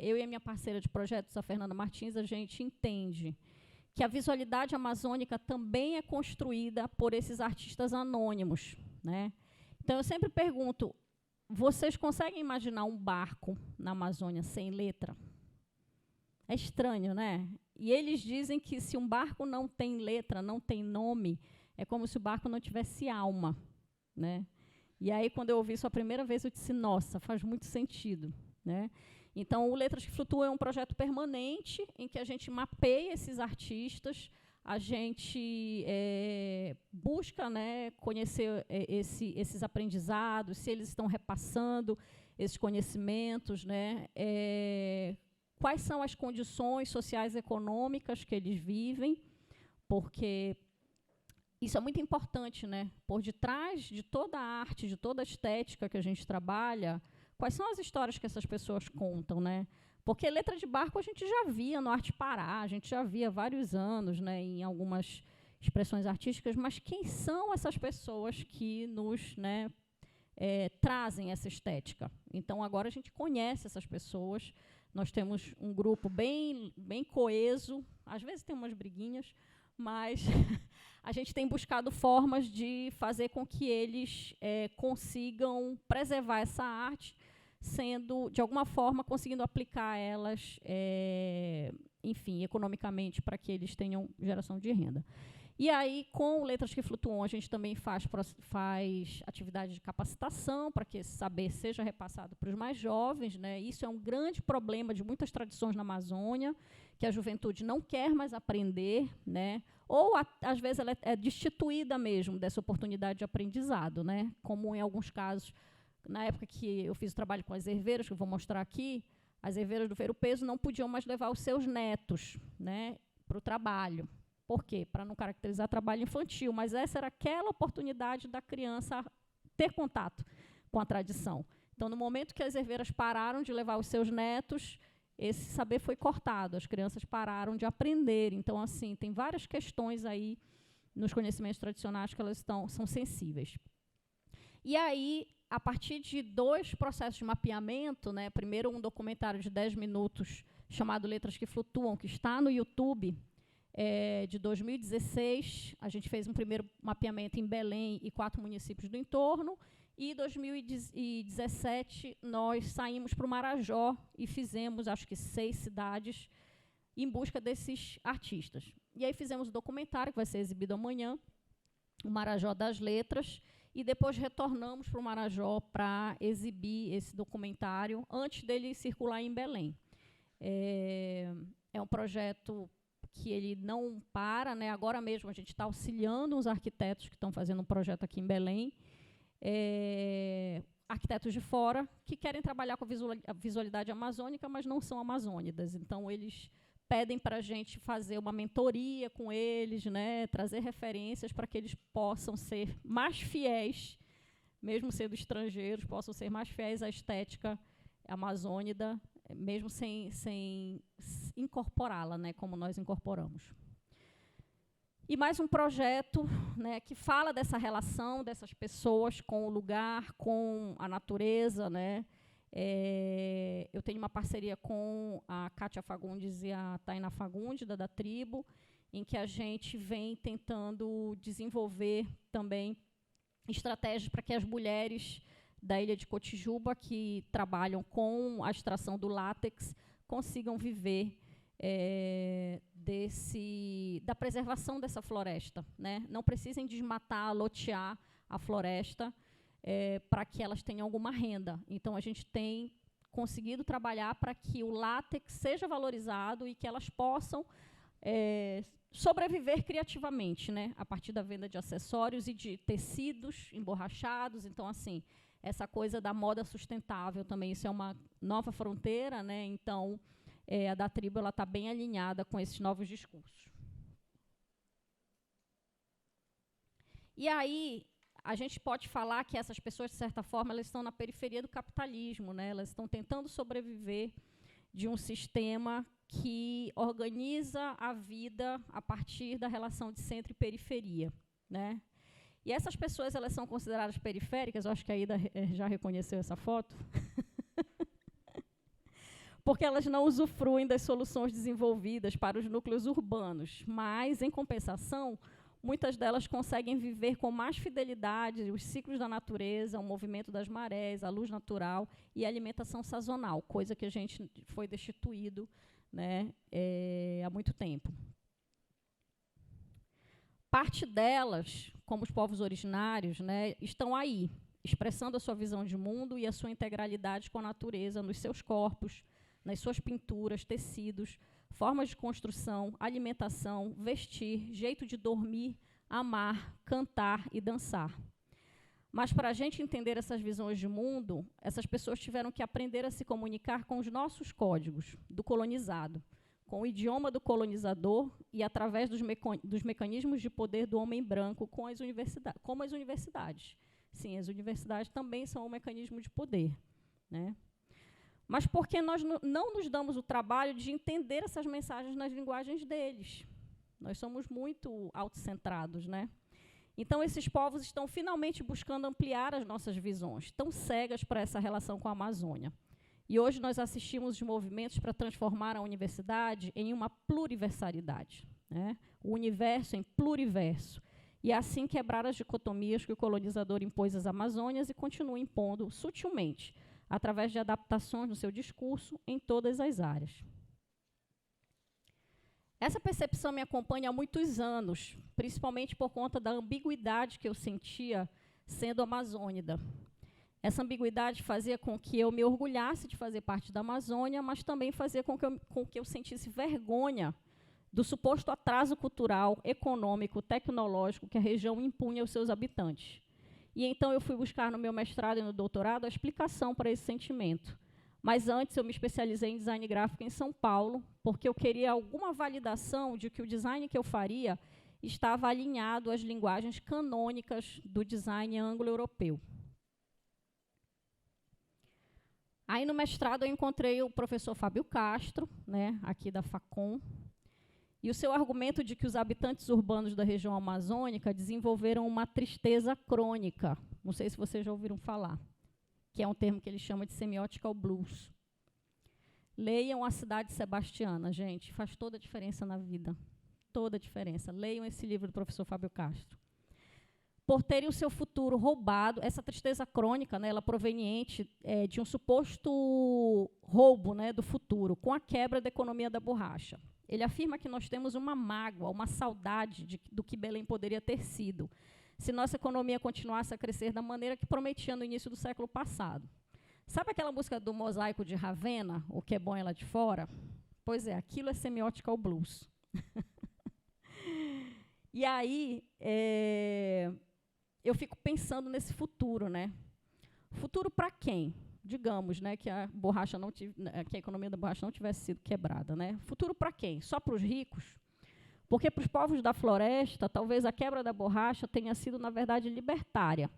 eu e a minha parceira de projetos, a Fernanda Martins, a gente entende que a visualidade amazônica também é construída por esses artistas anônimos, né? Então, eu sempre pergunto, vocês conseguem imaginar um barco na Amazônia sem letra? É estranho, né? E eles dizem que se um barco não tem letra, não tem nome, é como se o barco não tivesse alma, né? E aí, quando eu ouvi isso a primeira vez, eu disse, nossa, faz muito sentido, né? Então, o Letras que Flutuam é um projeto permanente em que a gente mapeia esses artistas, a gente busca, né, conhecer esses aprendizados, se eles estão repassando esses conhecimentos, né? Quais são as condições sociais e econômicas que eles vivem, porque isso é muito importante, né? Por detrás de toda a arte, de toda a estética que a gente trabalha, quais são as histórias que essas pessoas contam, né? Porque letra de barco a gente já via no Arte Pará, a gente já via há vários anos, né, em algumas expressões artísticas, mas quem são essas pessoas que nos, né, trazem essa estética? Então, agora a gente conhece essas pessoas. Nós temos um grupo bem coeso, às vezes tem umas briguinhas, mas a gente tem buscado formas de fazer com que eles consigam preservar essa arte, sendo, de alguma forma, conseguindo aplicar elas, enfim, economicamente, para que eles tenham geração de renda. E aí, com Letras que Flutuam, a gente também faz atividade de capacitação para que esse saber seja repassado para os mais jovens, né? Isso é um grande problema de muitas tradições na Amazônia, que a juventude não quer mais aprender, né? Ou, às vezes, ela é destituída mesmo dessa oportunidade de aprendizado, né? Como, em alguns casos, na época que eu fiz o trabalho com as herveiras, que eu vou mostrar aqui, as herveiras do Ver o Peso não podiam mais levar os seus netos, né, para o trabalho. Por quê? Para não caracterizar trabalho infantil, mas essa era aquela oportunidade da criança ter contato com a tradição. Então, no momento que as herveiras pararam de levar os seus netos, esse saber foi cortado, as crianças pararam de aprender. Então, assim, tem várias questões aí nos conhecimentos tradicionais que elas são sensíveis. E aí, a partir de 2 processos de mapeamento, né, primeiro um documentário de 10 minutos chamado Letras que Flutuam, que está no YouTube, de 2016, a gente fez um primeiro mapeamento em Belém e 4 municípios do entorno, e em 2017 nós saímos para o Marajó e fizemos, acho que 6 cidades, em busca desses artistas. E aí fizemos o documentário, que vai ser exibido amanhã, o Marajó das Letras, e depois retornamos para o Marajó para exibir esse documentário antes dele circular em Belém. É um projeto que ele não para, né? Agora mesmo a gente está auxiliando os arquitetos que estão fazendo um projeto aqui em Belém, arquitetos de fora que querem trabalhar com a visualidade amazônica, mas não são amazônidas. Então, eles pedem para a gente fazer uma mentoria com eles, né? Trazer referências para que eles possam ser mais fiéis, mesmo sendo estrangeiros, possam ser mais fiéis à estética amazônida, mesmo sem incorporá-la, né, como nós incorporamos. E mais um projeto, né, que fala dessa relação dessas pessoas com o lugar, com a natureza, né? Eu tenho uma parceria com a Kátia Fagundes e a Tainá Fagundes, da tribo, em que a gente vem tentando desenvolver também estratégias para que as mulheres da ilha de Cotijuba, que trabalham com a extração do látex, consigam viver da preservação dessa floresta, né? Não precisem desmatar, lotear a floresta para que elas tenham alguma renda. Então, a gente tem conseguido trabalhar para que o látex seja valorizado e que elas possam sobreviver criativamente, né? A partir da venda de acessórios e de tecidos emborrachados. Então, assim, essa coisa da moda sustentável também, isso é uma nova fronteira, né? Então, a da tribo está bem alinhada com esses novos discursos. E aí, a gente pode falar que essas pessoas, de certa forma, elas estão na periferia do capitalismo, né? Elas estão tentando sobreviver de um sistema que organiza a vida a partir da relação de centro e periferia, né? E essas pessoas, elas são consideradas periféricas, eu acho que a Ida já reconheceu essa foto, porque elas não usufruem das soluções desenvolvidas para os núcleos urbanos, mas, em compensação, muitas delas conseguem viver com mais fidelidade os ciclos da natureza, o movimento das marés, a luz natural e a alimentação sazonal, coisa que a gente foi destituído, né, há muito tempo. Parte delas, como os povos originários, né, estão aí, expressando a sua visão de mundo e a sua integralidade com a natureza nos seus corpos, nas suas pinturas, tecidos, formas de construção, alimentação, vestir, jeito de dormir, amar, cantar e dançar. Mas, para a gente entender essas visões de mundo, essas pessoas tiveram que aprender a se comunicar com os nossos códigos do colonizado, com o idioma do colonizador e através dos mecanismos de poder do homem branco como as universidades. Sim, as universidades também são um mecanismo de poder, né? Mas porque nós não nos damos o trabalho de entender essas mensagens nas linguagens deles. Nós somos muito autocentrados, né? Então, esses povos estão finalmente buscando ampliar as nossas visões, estão cegas para essa relação com a Amazônia. E hoje nós assistimos os movimentos para transformar a universidade em uma pluriversalidade, né? O universo em pluriverso. E assim quebrar as dicotomias que o colonizador impôs às Amazônias e continua impondo sutilmente, através de adaptações no seu discurso em todas as áreas. Essa percepção me acompanha há muitos anos, principalmente por conta da ambiguidade que eu sentia sendo amazônida. Essa ambiguidade fazia com que eu me orgulhasse de fazer parte da Amazônia, mas também fazia com que eu sentisse vergonha do suposto atraso cultural, econômico, tecnológico que a região impunha aos seus habitantes. E então eu fui buscar no meu mestrado e no doutorado a explicação para esse sentimento. Mas antes eu me especializei em design gráfico em São Paulo, porque eu queria alguma validação de que o design que eu faria estava alinhado às linguagens canônicas do design anglo-europeu. Aí, no mestrado, eu encontrei o professor Fábio Castro, né, aqui da Facom, e o seu argumento de que os habitantes urbanos da região amazônica desenvolveram uma tristeza crônica. Não sei se vocês já ouviram falar, que é um termo que ele chama de semiótica blues. Leiam A Cidade Sebastiana, gente, faz toda a diferença na vida. Toda a diferença. Leiam esse livro do professor Fábio Castro. Por terem o seu futuro roubado, essa tristeza crônica, né, ela proveniente de um suposto roubo, né, do futuro, com a quebra da economia da borracha. Ele afirma que nós temos uma mágoa, uma saudade do que Belém poderia ter sido, se nossa economia continuasse a crescer da maneira que prometia no início do século passado. Sabe aquela música do Mosaico de Ravenna, O que é bom é lá de fora? Pois é, aquilo é semiótica ao blues. E aí, eu fico pensando nesse futuro, né? Futuro para quem? Digamos, né, que a economia da borracha não tivesse sido quebrada, né? Futuro para quem? Só para os ricos? Porque para os povos da floresta, talvez a quebra da borracha tenha sido, na verdade, libertária,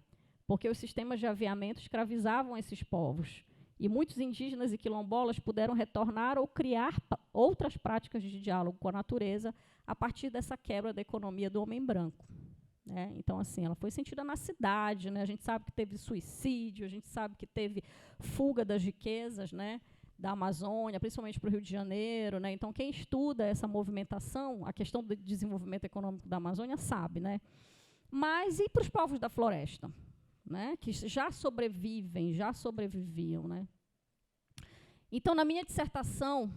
porque os sistemas de aviamento escravizavam esses povos. E muitos indígenas e quilombolas puderam retornar ou criar outras práticas de diálogo com a natureza a partir dessa quebra da economia do homem branco. Né? Então, assim, ela foi sentida na cidade, né? A gente sabe que teve suicídio, a gente sabe que teve fuga das riquezas, né, da Amazônia, principalmente para o Rio de Janeiro. Né? Então, quem estuda essa movimentação, a questão do desenvolvimento econômico da Amazônia, sabe. Né? Mas e para os povos da floresta? Né, que já sobreviviam. Né? Então, na minha dissertação,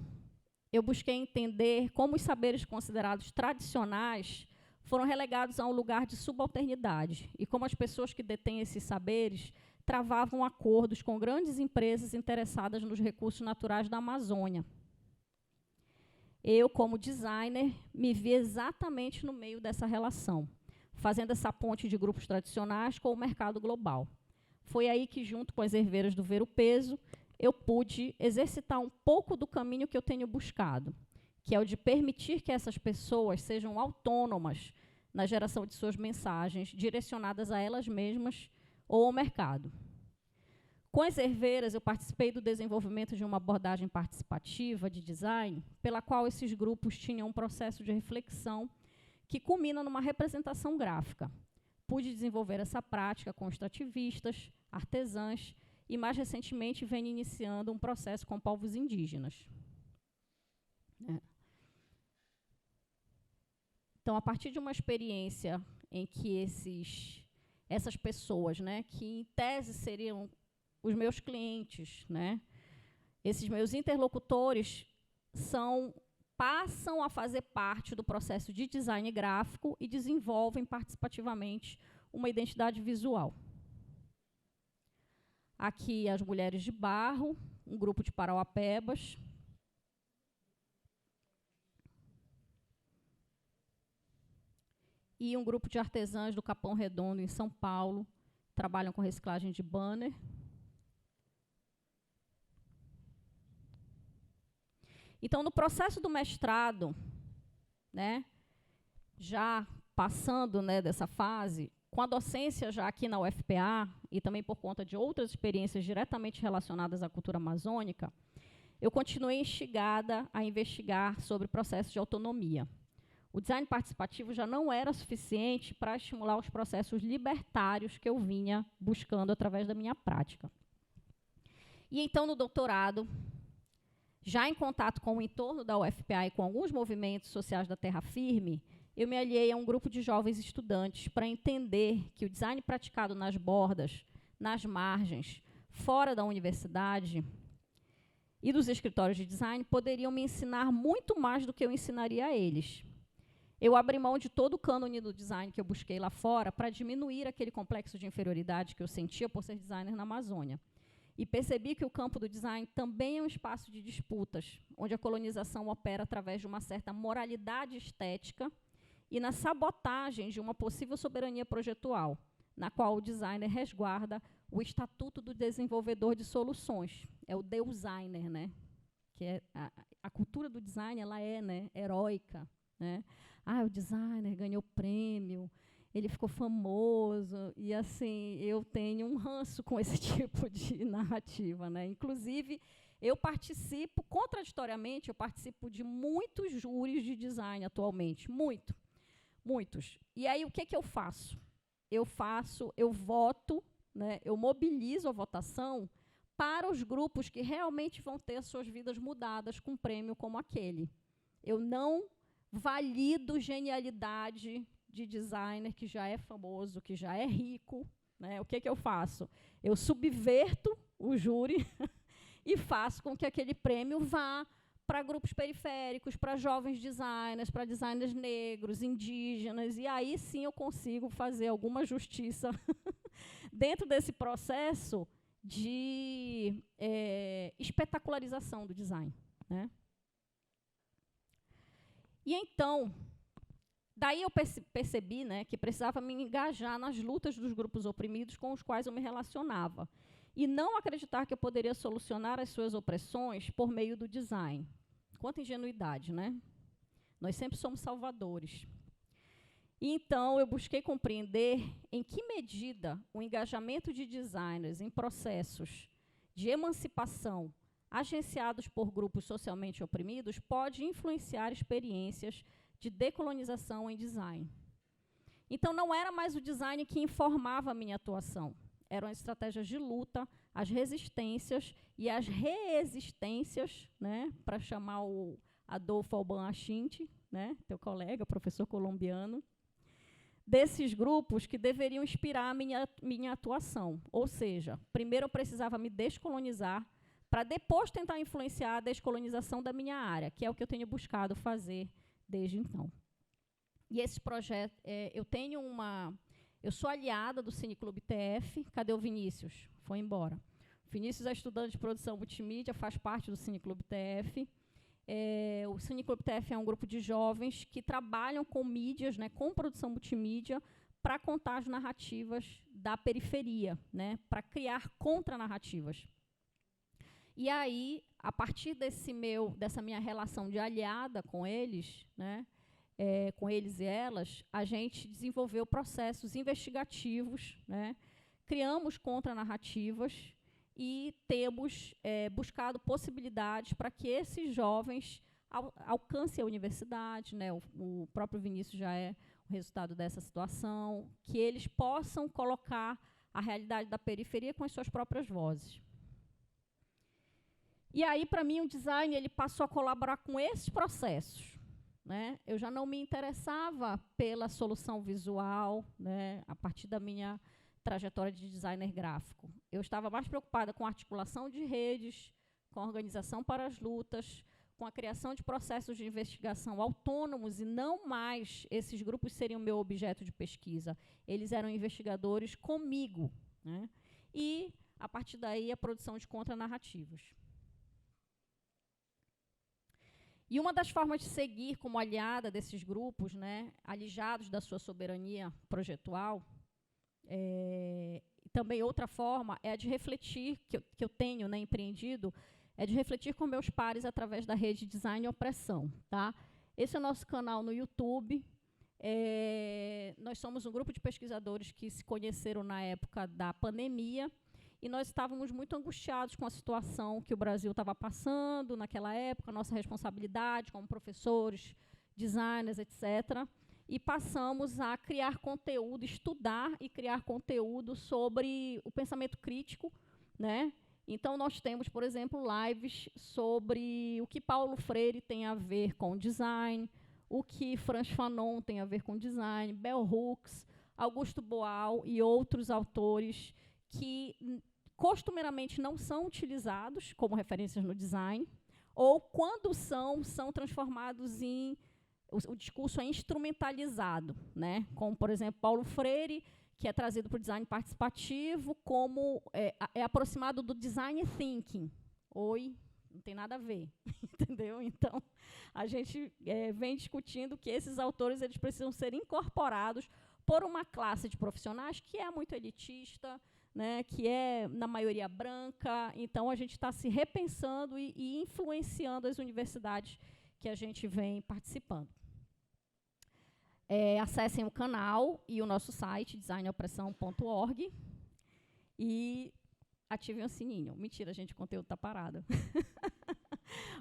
eu busquei entender como os saberes considerados tradicionais foram relegados a um lugar de subalternidade e como as pessoas que detêm esses saberes travavam acordos com grandes empresas interessadas nos recursos naturais da Amazônia. Eu, como designer, me vi exatamente no meio dessa relação, fazendo essa ponte de grupos tradicionais com o mercado global. Foi aí que, junto com as herveiras do Ver o Peso, eu pude exercitar um pouco do caminho que eu tenho buscado, que é o de permitir que essas pessoas sejam autônomas na geração de suas mensagens, direcionadas a elas mesmas ou ao mercado. Com as herveiras, eu participei do desenvolvimento de uma abordagem participativa de design, pela qual esses grupos tinham um processo de reflexão que culmina numa representação gráfica. Pude desenvolver essa prática com extrativistas, artesãs e, mais recentemente, venho iniciando um processo com povos indígenas. Então, a partir de uma experiência em que essas pessoas, né, que em tese seriam os meus clientes, né, esses meus interlocutores passam a fazer parte do processo de design gráfico e desenvolvem participativamente uma identidade visual. Aqui as mulheres de barro, um grupo de parauapebas. E um grupo de artesãs do Capão Redondo, em São Paulo, trabalham com reciclagem de banner. Então, no processo do mestrado, né, já passando, né, dessa fase, com a docência já aqui na UFPA, e também por conta de outras experiências diretamente relacionadas à cultura amazônica, eu continuei instigada a investigar sobre processos de autonomia. O design participativo já não era suficiente para estimular os processos libertários que eu vinha buscando através da minha prática. E então, no doutorado, já em contato com o entorno da UFPA e com alguns movimentos sociais da terra firme, eu me aliei a um grupo de jovens estudantes para entender que o design praticado nas bordas, nas margens, fora da universidade e dos escritórios de design poderiam me ensinar muito mais do que eu ensinaria a eles. Eu abri mão de todo o cânone do design que eu busquei lá fora para diminuir aquele complexo de inferioridade que eu sentia por ser designer na Amazônia. E percebi que o campo do design também é um espaço de disputas, onde a colonização opera através de uma certa moralidade estética e na sabotagem de uma possível soberania projetual, na qual o designer resguarda o estatuto do desenvolvedor de soluções. É o designer, né? Que é a cultura do design, ela é, né, heróica, né? O designer ganhou prêmio, ele ficou famoso, e assim, eu tenho um ranço com esse tipo de narrativa, né? Inclusive, eu participo, contraditoriamente, eu participo de muitos júris de design atualmente, muitos. E aí, o que eu faço? Eu voto, né, eu mobilizo a votação para os grupos que realmente vão ter as suas vidas mudadas com um prêmio como aquele. Eu não valido genialidade de designer que já é famoso, que já é rico, né? O que eu faço? Eu subverto o júri e faço com que aquele prêmio vá para grupos periféricos, para jovens designers, para designers negros, indígenas, e aí sim eu consigo fazer alguma justiça dentro desse processo de espetacularização do design, né? E então, daí eu percebi, né, que precisava me engajar nas lutas dos grupos oprimidos com os quais eu me relacionava, e não acreditar que eu poderia solucionar as suas opressões por meio do design. Quanta ingenuidade, né? Nós sempre somos salvadores. E então, eu busquei compreender em que medida o engajamento de designers em processos de emancipação agenciados por grupos socialmente oprimidos pode influenciar experiências de decolonização em design. Então, não era mais o design que informava a minha atuação. Eram as estratégias de luta, as resistências e as reexistências, né, para chamar o Adolfo Alban Achinte, né, teu colega, professor colombiano, desses grupos que deveriam inspirar a minha atuação. Ou seja, primeiro eu precisava me descolonizar para depois tentar influenciar a descolonização da minha área, que é o que eu tenho buscado fazer desde então. E esse projeto, eu sou aliada do Cineclube TF. Cadê o Vinícius? Foi embora. O Vinícius é estudante de produção multimídia, faz parte do Cineclube TF. O Cineclube TF é um grupo de jovens que trabalham com mídias, né, com produção multimídia, para contar as narrativas da periferia, né, para criar contranarrativas. E aí, a partir dessa minha relação de aliada com eles, né, com eles e elas, a gente desenvolveu processos investigativos, né, criamos contranarrativas e temos buscado possibilidades para que esses jovens alcancem a universidade, né, o próprio Vinícius já é o resultado dessa situação, que eles possam colocar a realidade da periferia com as suas próprias vozes. E aí, para mim, o design ele passou a colaborar com esses processos, né? Eu já não me interessava pela solução visual, né, a partir da minha trajetória de designer gráfico. Eu estava mais preocupada com a articulação de redes, com a organização para as lutas, com a criação de processos de investigação autônomos, e não mais esses grupos seriam meu objeto de pesquisa. Eles eram investigadores comigo, né? E, a partir daí, a produção de contranarrativas. E uma das formas de seguir como aliada desses grupos, né, alijados da sua soberania projetual, também outra forma é a de refletir, que eu tenho, né, empreendido, é de refletir com meus pares através da rede Design e Opressão. Tá? Esse é o nosso canal no YouTube. Nós somos um grupo de pesquisadores que se conheceram na época da pandemia, e nós estávamos muito angustiados com a situação que o Brasil estava passando naquela época, a nossa responsabilidade como professores, designers, etc., e passamos a criar conteúdo, estudar e criar conteúdo sobre o pensamento crítico, né? Então, nós temos, por exemplo, lives sobre o que Paulo Freire tem a ver com design, o que Frantz Fanon tem a ver com design, Bell Hooks, Augusto Boal e outros autores que costumeiramente não são utilizados como referências no design, ou quando são transformados em... O discurso é instrumentalizado, né? Como, por exemplo, Paulo Freire, que é trazido para o design participativo, como é aproximado do design thinking. Oi, não tem nada a ver, entendeu? Então, a gente vem discutindo que esses autores eles precisam ser incorporados por uma classe de profissionais que é muito elitista, né, que é, na maioria, branca. Então, a gente está se repensando e influenciando as universidades que a gente vem participando. Acessem o canal e o nosso site, designopressão.org, e ativem o sininho. Mentira, gente, o conteúdo está parado.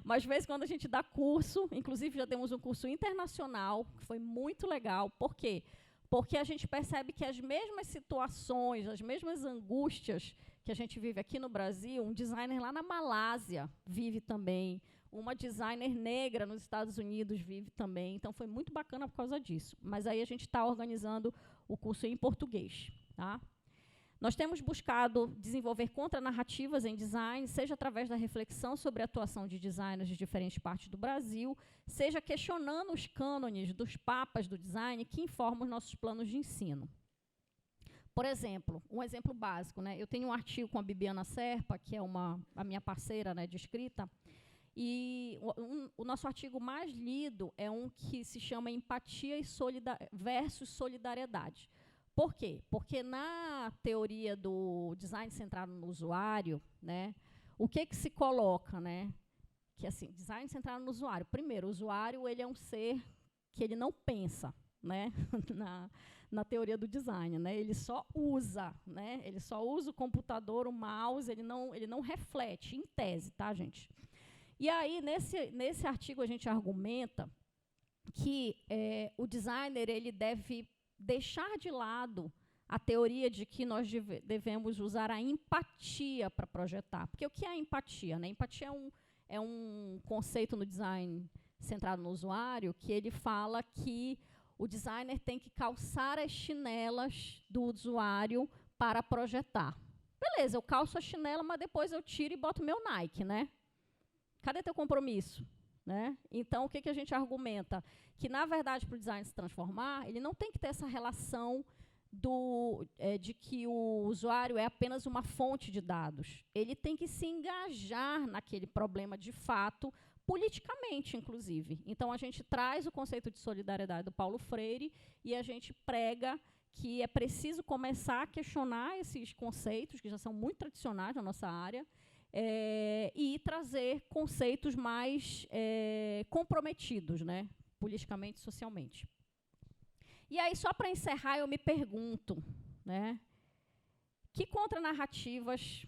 Mas, de vez em quando, a gente dá curso, inclusive já demos um curso internacional, que foi muito legal. Por quê? Porque a gente percebe que as mesmas situações, as mesmas angústias que a gente vive aqui no Brasil, um designer lá na Malásia vive também, uma designer negra nos Estados Unidos vive também. Então, foi muito bacana por causa disso. Mas aí a gente está organizando o curso em português. Tá? Nós temos buscado desenvolver contranarrativas em design, seja através da reflexão sobre a atuação de designers de diferentes partes do Brasil, seja questionando os cânones dos papas do design que informam os nossos planos de ensino. Por exemplo, um exemplo básico, né? Eu tenho um artigo com a Bibiana Serpa, que é a minha parceira, né, de escrita, e o nosso artigo mais lido é um que se chama Empatia e versus Solidariedade. Por quê? Porque na teoria do design centrado no usuário, né, o que se coloca, né? Que assim, design centrado no usuário. Primeiro, o usuário ele é um ser que ele não pensa, né, na teoria do design, né? Ele só usa, né? Ele só usa o computador, o mouse, ele não reflete, em tese, tá, gente? E aí, nesse artigo, a gente argumenta que o designer ele deve deixar de lado a teoria de que nós devemos usar a empatia para projetar. Porque o que é a empatia, né? Empatia é um conceito no design centrado no usuário que ele fala que o designer tem que calçar as chinelas do usuário para projetar. Beleza, eu calço a chinela, mas depois eu tiro e boto meu Nike, né? Cadê teu compromisso? Né? Então, o que a gente argumenta? Que, na verdade, para o design se transformar, ele não tem que ter essa relação de que o usuário é apenas uma fonte de dados. Ele tem que se engajar naquele problema de fato, politicamente, inclusive. Então, a gente traz o conceito de solidariedade do Paulo Freire e a gente prega que é preciso começar a questionar esses conceitos, que já são muito tradicionais na nossa área, e trazer conceitos mais comprometidos, né, politicamente e socialmente. E aí, só para encerrar, eu me pergunto, né, que contranarrativas,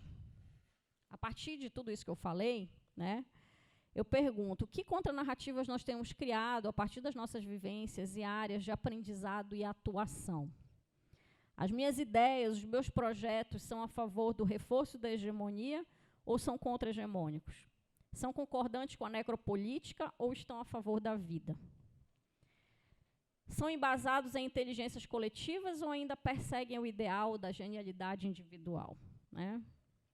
a partir de tudo isso que eu falei, né, eu pergunto, que contranarrativas nós temos criado a partir das nossas vivências e áreas de aprendizado e atuação? As minhas ideias, os meus projetos são a favor do reforço da hegemonia ou são contra-hegemônicos? São concordantes com a necropolítica ou estão a favor da vida? São embasados em inteligências coletivas ou ainda perseguem o ideal da genialidade individual? Né?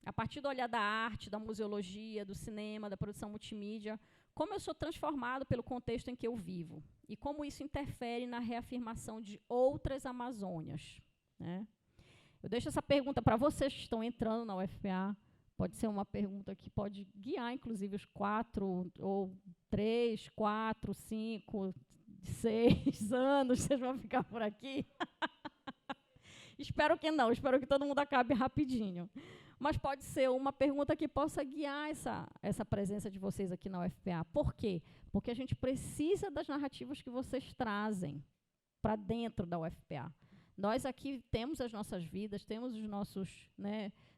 A partir do olhar da arte, da museologia, do cinema, da produção multimídia, como eu sou transformado pelo contexto em que eu vivo? E como isso interfere na reafirmação de outras Amazônias? Né? Eu deixo essa pergunta para vocês que estão entrando na UFPA. Pode ser uma pergunta que pode guiar, inclusive, os 4, ou 3, 4, 5, 6 anos, vocês vão ficar por aqui. Espero que não, espero que todo mundo acabe rapidinho. Mas pode ser uma pergunta que possa guiar essa presença de vocês aqui na UFPA. Por quê? Porque a gente precisa das narrativas que vocês trazem para dentro da UFPA. Nós aqui temos as nossas vidas, temos os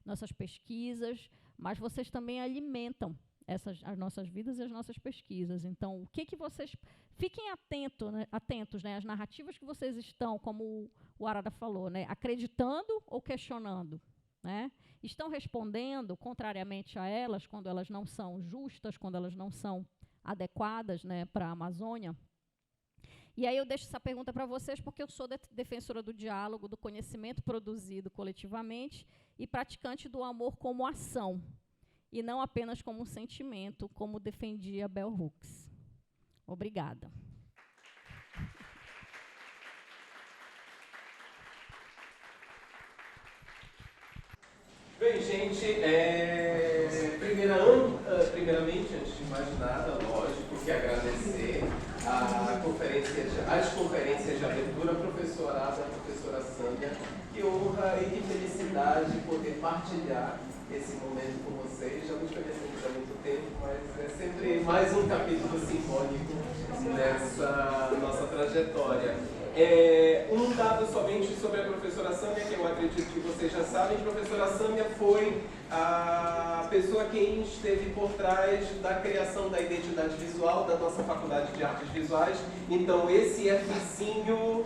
nossas pesquisas, mas vocês também alimentam as nossas vidas e as nossas pesquisas. Então, o que vocês... Fiquem atentos, né, às narrativas que vocês estão, como o Arada falou, né, acreditando ou questionando. Né? Estão respondendo contrariamente a elas, quando elas não são justas, quando elas não são adequadas, né, para a Amazônia. E aí eu deixo essa pergunta para vocês, porque eu sou defensora do diálogo, do conhecimento produzido coletivamente e praticante do amor como ação, e não apenas como um sentimento, como defendia Bell Hooks. Obrigada. Bem, gente, primeiramente, antes de mais nada, lógico que agradecer as conferências de abertura, a professora Sâmia, que honra e que felicidade poder partilhar esse momento com vocês. Já nos conhecemos há muito tempo, mas é sempre mais um capítulo simbólico nessa nossa trajetória. Um dado somente sobre a professora Sâmia, que eu acredito que vocês já sabem. A professora Sâmia foi a pessoa quem esteve por trás da criação da identidade visual da nossa Faculdade de Artes Visuais. Então, esse Fzinho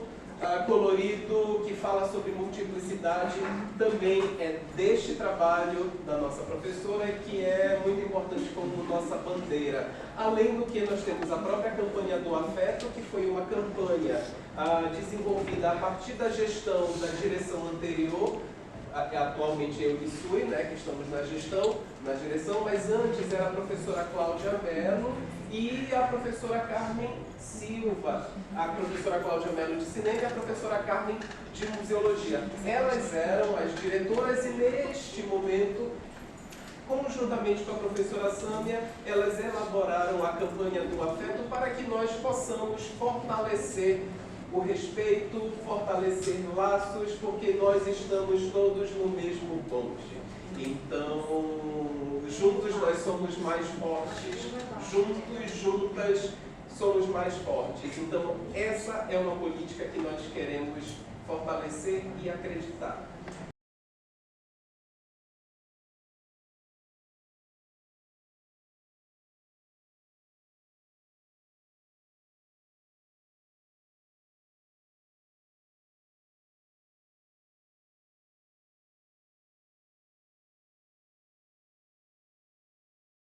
colorido que fala sobre multiplicidade também é deste trabalho da nossa professora, que é muito importante como nossa bandeira. Além do que, nós temos a própria campanha do afeto, que foi uma campanha desenvolvida a partir da gestão da direção anterior, atualmente eu e Sui, né, que estamos na gestão, na direção, mas antes era a professora Cláudia Mello e a professora Carmen Silva, a professora Cláudia Mello de cinema e a professora Carmen de museologia. Elas eram as diretoras e neste momento, conjuntamente com a professora Sâmia, elas elaboraram a campanha do afeto para que nós possamos fortalecer o respeito, fortalecer laços, porque nós estamos todos no mesmo bonde. Então, juntos nós somos mais fortes, juntas somos mais fortes. Então, essa é uma política que nós queremos fortalecer e acreditar.